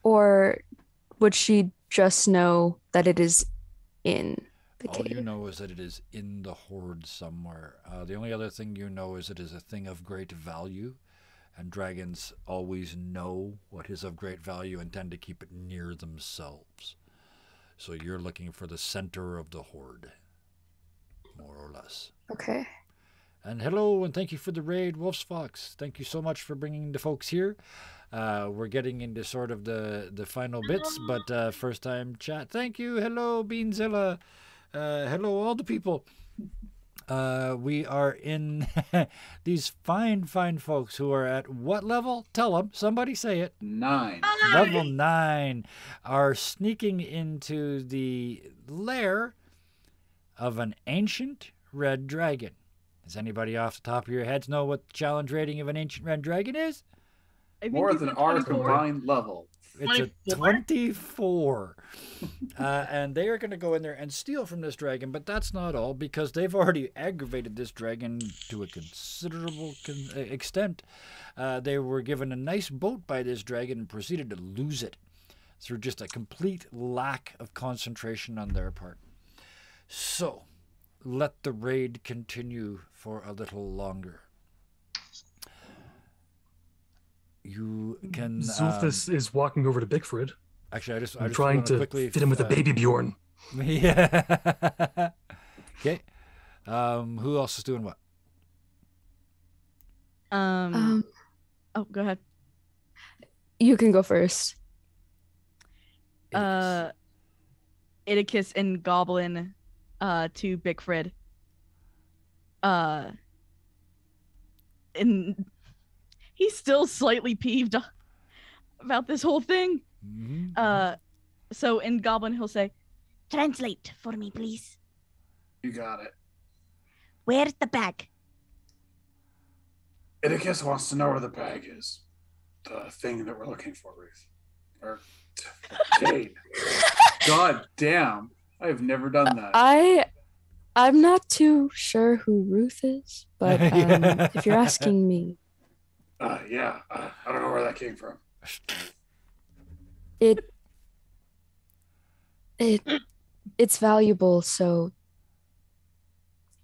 Or would she just know that it is in the All cave? you know is that it is in the horde somewhere. The only other thing you know is it is a thing of great value, and dragons always know what is of great value and tend to keep it near themselves. So you're looking for the center of the horde, more or less. Okay. And hello, and thank you for the raid, Wolf's Fox. Thank you so much for bringing the folks here. We're getting into sort of the final bits, but first time chat. Thank you. Hello, Beanzilla. Hello, all the people. We are in these fine folks who are at what level? Tell them. Somebody say it. 9. Level 9 are sneaking into the lair of an ancient red dragon. Does anybody off the top of your heads know what the challenge rating of an ancient red dragon is? I think More it's than a our 24. combined level. It's a 24. And they are going to go in there and steal from this dragon, but that's not all, because they've already aggravated this dragon to a considerable extent. They were given a nice boat by this dragon and proceeded to lose it through just a complete lack of concentration on their part. So, let the raid continue for a little longer. You can. Zulthus is walking over to Bigford. Actually, I just trying wanna to quickly fit him with a baby Bjorn. Yeah. Okay. Who else is doing what? Oh, go ahead. You can go first. Idicus and Goblin to Bigfrid. And he's still slightly peeved about this whole thing. Mm-hmm. So in Goblin he'll say, Translate for me, please. You got it. Where's the bag? Idicus wants to know where the bag is. The thing that we're looking for, Ruth. Or Jade. God damn. I've never done that. I'm not too sure who Ruth is, but Yeah. if you're asking me, Yeah. I don't know where that came from. it's valuable, so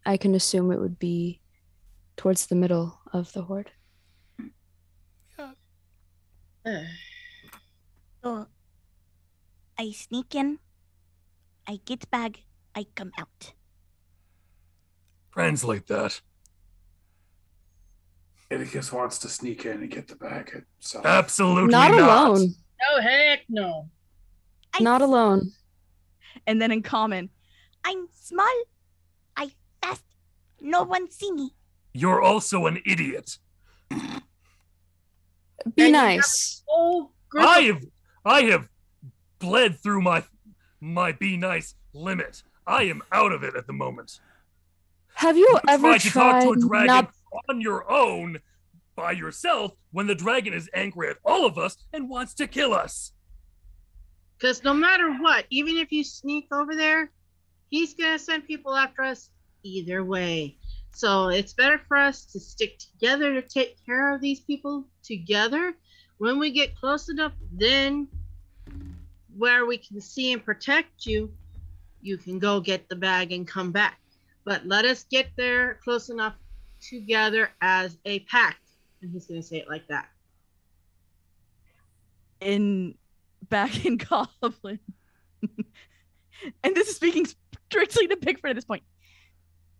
I can assume it would be towards the middle of the horde. So I sneak in, I get bag, I come out. Translate that. Idicus wants to sneak in and get the bag itself. Absolutely Not not. alone. Oh, heck no. Not alone. and then in common, I'm small, I fast, no one see me. You're also an idiot. Be And you nice. Oh, group I have bled through my be nice limit. I am out of it at the moment. Have you ever Try to talk to a tried dragon not? on your own. by yourself when the dragon is angry at all of us and wants to kill us? Because no matter what, even if you sneak over there, he's going to send people after us either way. So it's better for us to stick together to take care of these people together. When we get close enough, then where we can see and protect you, you can go get the bag and come back. But let us get there close enough together as a pact. And he's going to say it like that. Back in Goblin. And this is speaking strictly to Pickford at this point.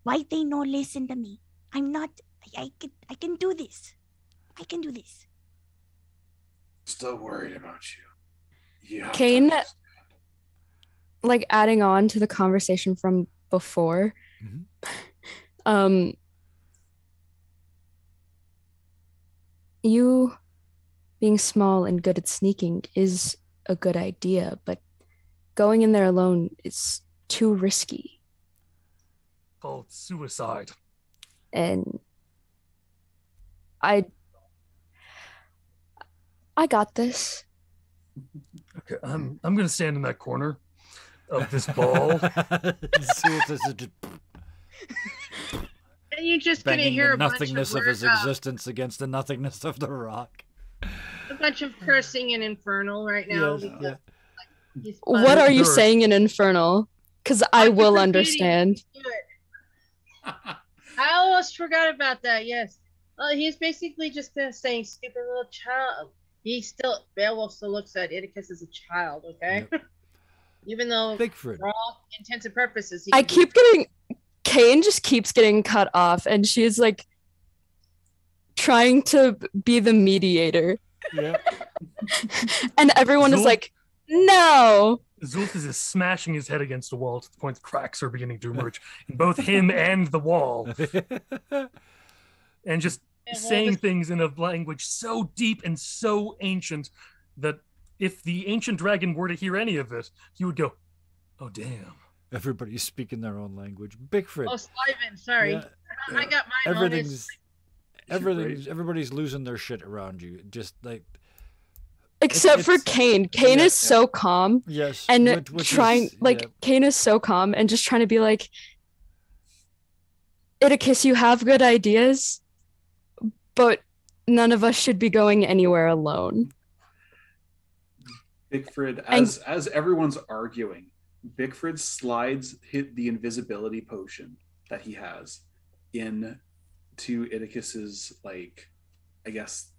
Why they no listen to me? I'm not. I can do this. I can do this. Still worried about you. Yeah. Kane, like adding on to the conversation from before, you being small and good at sneaking is a good idea, but going in there alone is too risky. Called suicide. And I got this. Okay, I'm gonna stand in that corner of this ball. And you're just going to Banging hear the a bunch nothingness of his existence against the nothingness of the rock. a bunch of cursing and infernal right now. Yes, Because, yeah. like, he's What are you Sure. saying in Infernal? Because I I'm will forgetting understand. to do it. I almost forgot about that. Yes, he's basically just saying, "Stupid little child." Beowulf still looks at Oedipus as a child. Okay, even though Bigford. for all intents and purposes, I keep getting Kane just keeps getting cut off, and she's like trying to be the mediator, Yeah. and everyone is like, "No." Zulfis is smashing his head against a wall to the point the cracks are beginning to emerge in both him and the wall, and just saying things in a language so deep and so ancient that if the ancient dragon were to hear any of it, he would go, "Oh, damn." Everybody's speaking their own language. Bigford. Oh, Slyvan, sorry. Yeah. I got mine on this. Everybody's losing their shit around you. Just like Except for it's- Kane. Kane yeah, is so calm yes, and which trying is, like yeah. Kane is so calm and just trying to be like, Iticus, you have good ideas, but none of us should be going anywhere alone. Bickford, as everyone's arguing, Bickford slides the invisibility potion that he has in to Iticus's, like, I guess,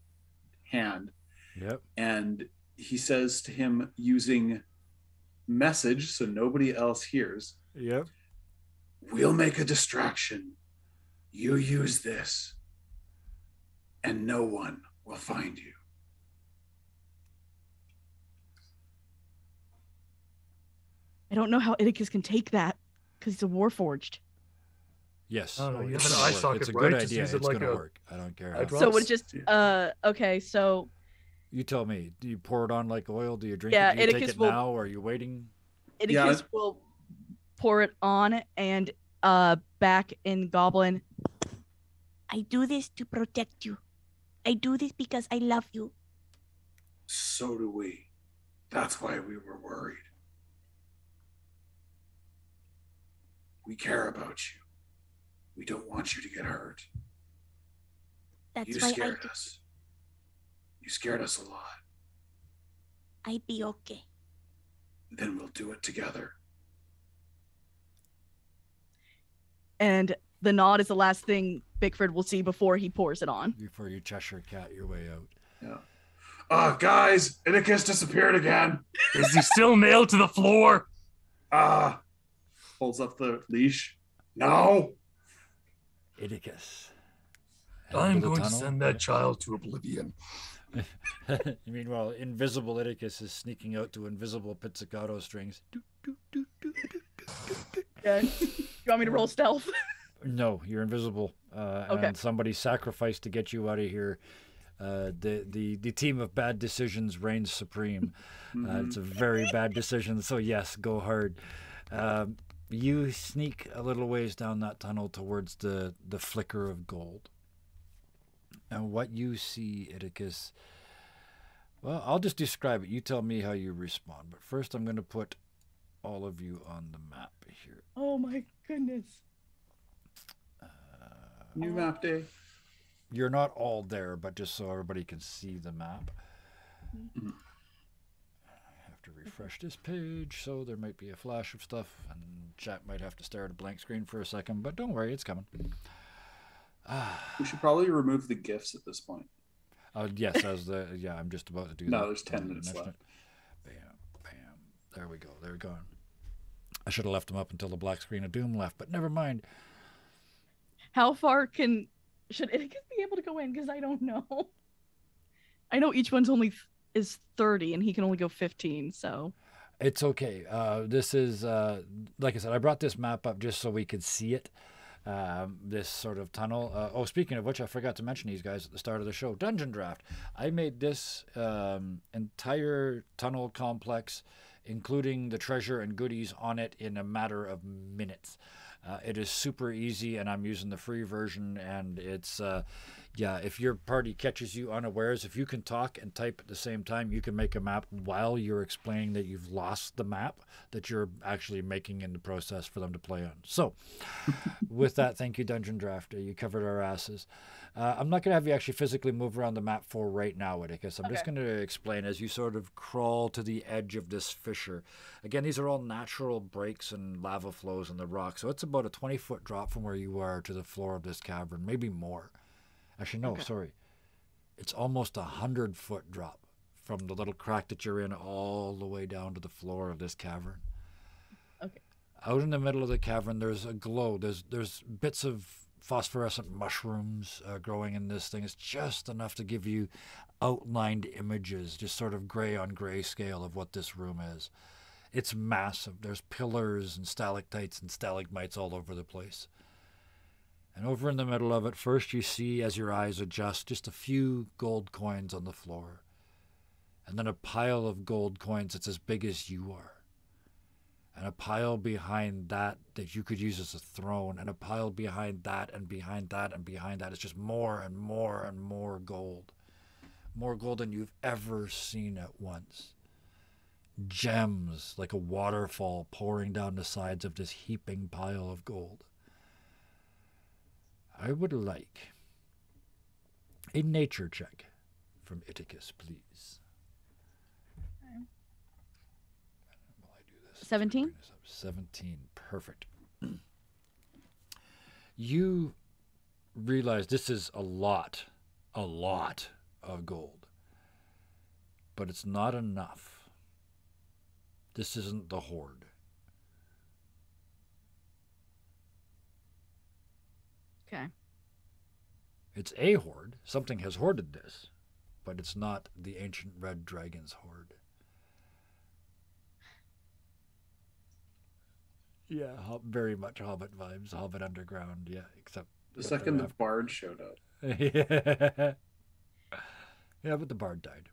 hand. Yep. And he says to him using message so nobody else hears, Yep. "We'll make a distraction. You use this, and no one will find you." I don't know how Iticus can take that because he's a warforged. Yes. Oh, no, you it's have an gonna eye work. socket, It's a right? good Just idea. use it It's like gonna a work. I don't care. eye How. drop. So it's just okay, so You tell me. Do you pour it on like oil? Do you drink Yeah, it? Do you take Iticus it will- now, or are you waiting? Iticus will pour it on and back in Goblin. I do this to protect you. I do this because I love you. So do we. That's why we were worried. We care about you. We don't want you to get hurt. That's You why scared us. You scared us a lot. I'd be okay. Then we'll do it together. And the nod is the last thing Bickford will see before he pours it on. Before you Cheshire cat your way out. Yeah. Guys, Iticus disappeared again. Is he still nailed to the floor? Holds up the leash. No. Iticus. I'm going to send that child to oblivion. Meanwhile, invisible Iticus is sneaking out to invisible pizzicato strings. Yeah. You want me to roll stealth? No, you're invisible. Okay. And somebody sacrificed to get you out of here. The team of bad decisions reigns supreme. It's a very bad decision. So yes, go hard. You sneak a little ways down that tunnel towards the flicker of gold. And what you see, Iticus, well, I'll just describe it. You tell me how you respond. But first, I'm going to put all of you on the map here. Oh my goodness. New map day. You're not all there, but just so everybody can see the map. Mhm. I have to refresh this page, so there might be a flash of stuff, and chat might have to stare at a blank screen for a second, but don't worry, it's coming. We should probably remove the gifts at this point. Yes, I'm just about to do that. No, there's 10 minutes left. Bam, bam. There we go. They're gone. I should have left them up until the black screen of doom left, but never mind. How far should Iticus be able to go in? Because I don't know. I know each one's only is 30, and he can only go 15. So It's okay. This is like I said. I brought this map up just so we could see it. This sort of tunnel. Speaking of which, I forgot to mention these guys at the start of the show. Dungeon Draft. I made this entire tunnel complex, including the treasure and goodies on it, in a matter of minutes. It is super easy, and I'm using the free version, and it's if your party catches you unawares, if you can talk and type at the same time, you can make a map while you're explaining that you've lost the map that you're actually making in the process for them to play on. So with that, thank you, Dungeon Draft. You covered our asses. I'm not going to have you actually physically move around the map for right now, Iticus. I'm just going to explain as you sort of crawl to the edge of this fissure. Again, these are all natural breaks and lava flows in the rock, so it's about a 20-foot drop from where you are to the floor of this cavern, maybe more. Actually, no, sorry. It's almost 100-foot drop from the little crack that you're in all the way down to the floor of this cavern. Okay. Out in the middle of the cavern, there's a glow. There's bits of phosphorescent mushrooms growing in this thing. It's just enough to give you outlined images, just sort of gray on gray scale of what this room is. It's massive. There's pillars and stalactites and stalagmites all over the place. And over in the middle of it, first you see, as your eyes adjust, just a few gold coins on the floor. And then a pile of gold coins that's as big as you are. And a pile behind that you could use as a throne. And a pile behind that and behind that and behind that. It's just more and more and more gold. More gold than you've ever seen at once. Gems like a waterfall pouring down the sides of this heaping pile of gold. I would like a nature check from Iticus, please. Okay. While I do this, 17? bring this up. 17, perfect. You realize this is a lot of gold, but it's not enough. This isn't the hoard. Okay. It's a hoard. Something has hoarded this, but it's not the ancient red dragon's hoard. Yeah, very much Hobbit vibes, Hobbit Underground, yeah, except... The second the bard showed up. Yeah, but the bard died.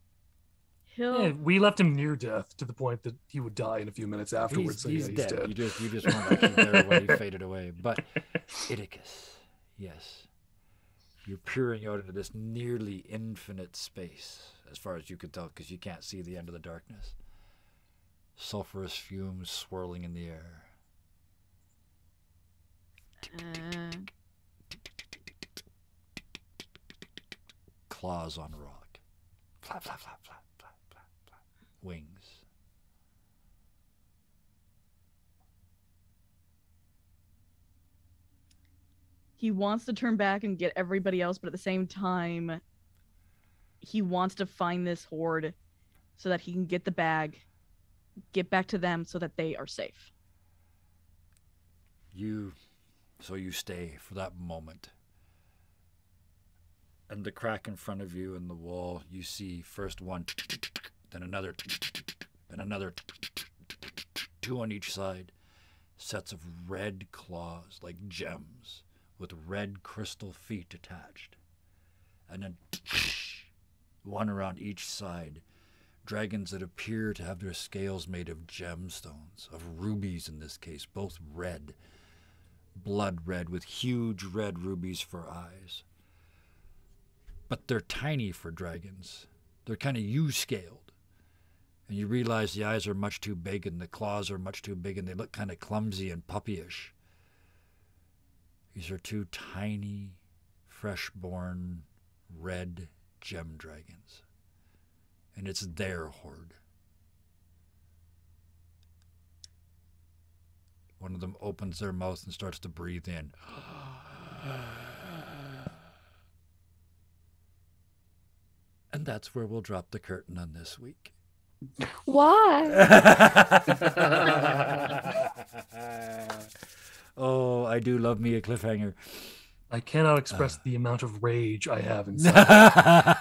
Yeah, we left him near death to the point that he would die in a few minutes afterwards. He's so yeah, dead. he's dead. You just weren't actually there when he faded away. But Iticus, yes. You're peering out into this nearly infinite space, as far as you can tell, because you can't see the end of the darkness. Sulfurous fumes swirling in the air. Claws on rock. Flap, flap, flap, flap, flap, flap, flap. Wings. He wants to turn back and get everybody else, but at the same time, he wants to find this horde so that he can get the bag, get back to them so that they are safe. So you stay for that moment. And the crack in front of you in the wall, you see first one, then another, then another, two on each side. Sets of red claws like gems with red crystal feet attached. And then one around each side. Dragons that appear to have their scales made of gemstones, of rubies in this case, both red. Blood red with huge red rubies for eyes. but they're tiny for dragons. They're kind of U-scaled. And you realize the eyes are much too big and the claws are much too big and they look kind of clumsy and puppyish. These are two tiny, fresh-born, red gem dragons. And it's their horde. One of them opens their mouth and starts to breathe in. And that's where we'll drop the curtain on this week. Why? Oh, I do love me a cliffhanger. I cannot express the amount of rage I have inside.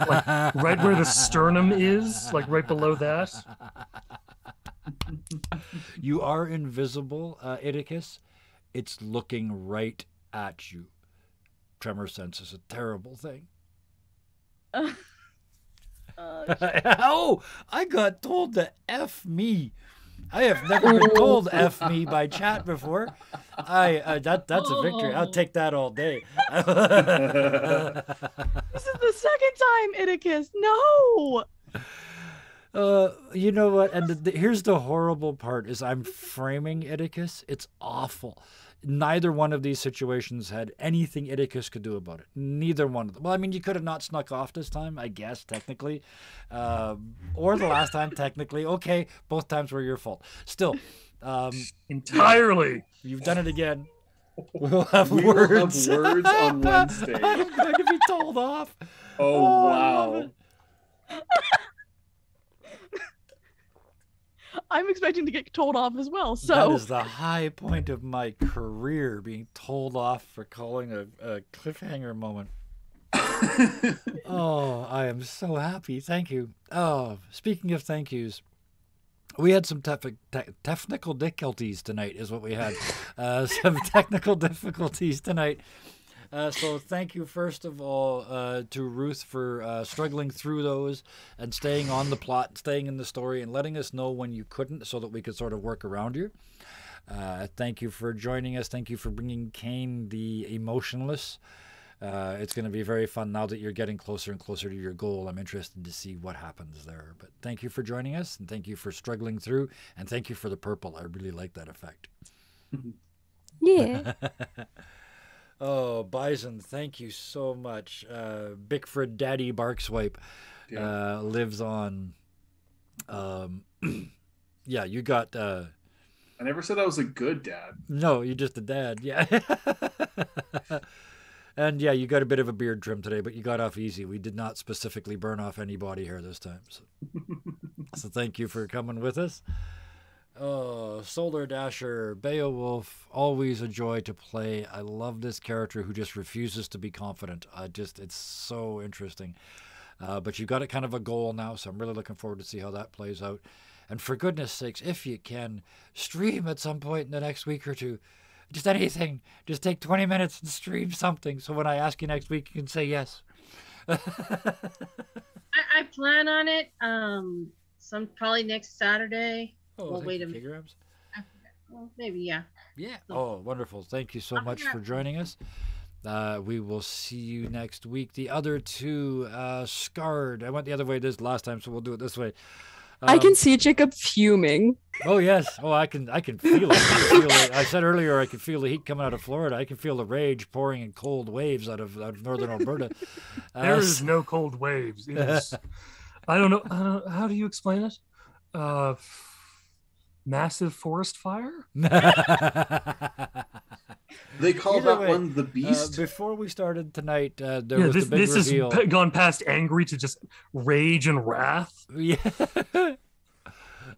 Like right where the sternum is, like right below that. You are invisible, Iticus. It's looking right at you. Tremor sense is a terrible thing. Oh, I got told to F me. I have never been told F me by chat before. That's a victory. I'll take that all day. This is the second time, Iticus. No. You know what? And here's the horrible part: is I'm framing Iticus. It's awful. Neither one of these situations had anything Iticus could do about it. Neither one of them. Well, I mean, you could have not snuck off this time, I guess, technically. Or the last time, technically. Okay, both times were your fault. Still. Entirely. You've done it again. We'll have We words. will have words on Wednesday. I'm going to be told off. Oh, wow. I'm expecting to get told off as well. That So is the high point of my career, being told off for calling a cliffhanger moment. Oh, I am so happy. Thank you. Oh, speaking of thank yous, we had some technical difficulties tonight is what we had. Some technical difficulties tonight. So thank you, first of all, to Ruth for struggling through those and staying on the plot, staying in the story, and letting us know when you couldn't so that we could sort of work around you. Thank you for joining us. Thank you for bringing Kane the emotionless. It's going to be very fun now that you're getting closer and closer to your goal. I'm interested to see what happens there. But thank you for joining us, and thank you for struggling through, and thank you for the purple. I really like that effect. Yeah. Oh, Bison, thank you so much. Bickford Daddy Barkswipe lives on. Yeah, you got... I never said I was a good dad. No, you're just a dad, yeah. And yeah, you got a bit of a beard trim today, but you got off easy. We did not specifically burn off any body hair this time. So thank you for coming with us. Oh, Solar Dasher, Beowulf, always a joy to play. I love this character who just refuses to be confident. It's so interesting. But you've got a kind of a goal now, so I'm really looking forward to see how that plays out. And for goodness sakes, if you can, stream at some point in the next week or two. Just anything. Just take 20 minutes and stream something. So when I ask you next week, you can say yes. I plan on it. Probably next Saturday. Oh, Well, wait a minute. Kilograms? Well, maybe, yeah. Yeah. Oh, wonderful. Thank you so much for joining us. We will see you next week. The other two, Scarred. I went the other way this last time, so we'll do it this way. I can see Jacob fuming. Oh yes. Oh, I can feel it. I said earlier I could feel the heat coming out of Florida. I can feel the rage pouring in cold waves out of northern Alberta. There is no cold waves. It is, I don't know. How do you explain it? Massive forest fire? They call Either that way, one the Beast. Before we started tonight, there was the big this reveal. has gone past angry to just rage and wrath. Yeah.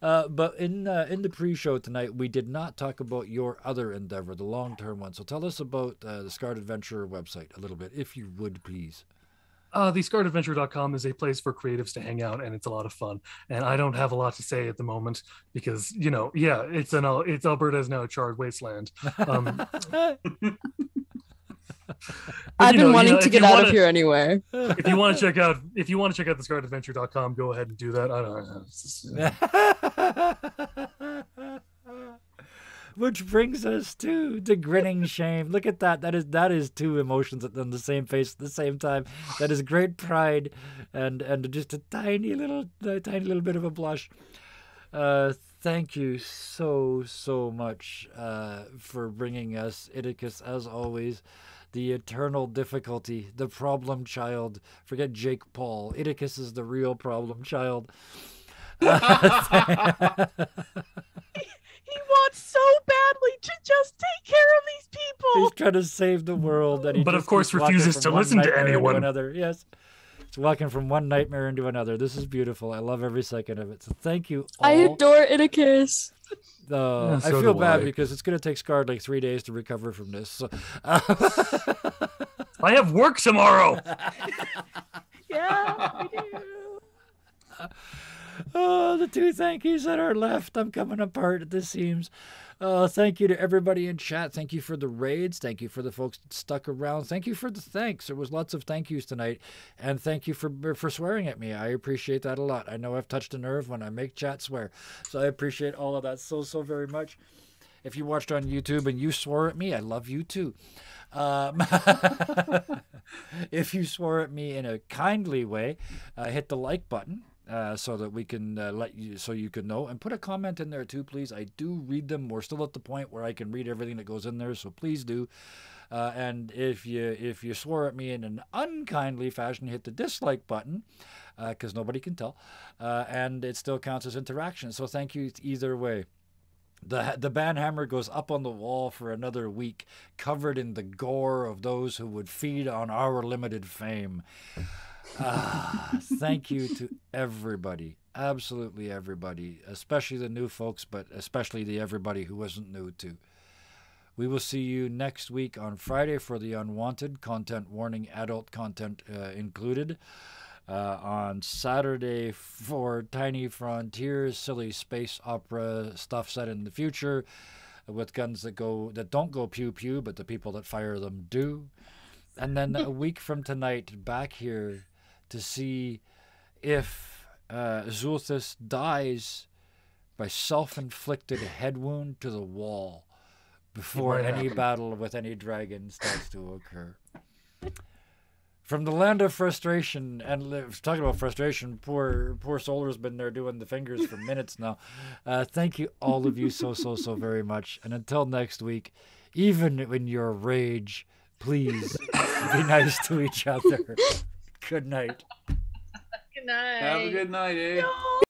But in the pre-show tonight, we did not talk about your other endeavor, the long-term one. So tell us about the Scarred Adventure website a little bit, if you would, please. The scarredadventure.com is a place for creatives to hang out, and it's a lot of fun. And I don't have a lot to say at the moment because, it's Alberta is now a charred wasteland. I've been wanting to get out of here anyway. If you want to check out the scarredadventure.com, go ahead and do that. I don't know. Which brings us to the grinning shame. Look at that. That is two emotions on the same face at the same time. That is great pride and just a tiny little bit of a blush. Thank you so much for bringing us Idicus, as always. The eternal difficulty, the problem child. Forget Jake Paul. Idicus is the real problem child. He wants so badly to just take care of these people. He's trying to save the world, and But of course refuses to listen to anyone. Another. Yes. It's walking from one nightmare into another. This is beautiful. I love every second of it. So thank you all. I adore Idicus. I so feel do bad I. because it's going to take Scarred like 3 days to recover from this. So, I have work tomorrow. Yeah, I do. oh, the two thank yous that are left. I'm coming apart at the seams. Thank you to everybody in chat. Thank you for the raids. Thank you for the folks that stuck around. Thank you for the thanks. There was lots of thank yous tonight. And thank you for swearing at me. I appreciate that a lot. I know I've touched a nerve when I make chat swear. So I appreciate all of that so very much. If you watched on YouTube and you swore at me, I love you too. If you swore at me in a kindly way, hit the like button. So that we can let you, so you can know, and put a comment in there too, please. I do read them. We're still at the point where I can read everything that goes in there, so please do. And if you swore at me in an unkindly fashion, hit the dislike button, because nobody can tell, and it still counts as interaction. So thank you either way. The banhammer goes up on the wall for another week, covered in the gore of those who would feed on our limited fame. Thank you to everybody, absolutely everybody, especially the new folks, but especially the everybody who wasn't new too. We will see you next week on Friday for the unwanted content warning, adult content included. On Saturday for Tiny Frontiers, silly space opera stuff set in the future, with guns that don't go pew pew, but the people that fire them do. And then a week from tonight, back here to see if Zulthus dies by self-inflicted head wound to the wall before any battle with any dragon starts to occur. From the land of frustration, and talking about frustration, poor Solar's been there doing the fingers for minutes now. Thank you, all of you, so very much. And until next week, even in your rage, please be nice to each other. Good night. Good night. Have a good night, eh? No.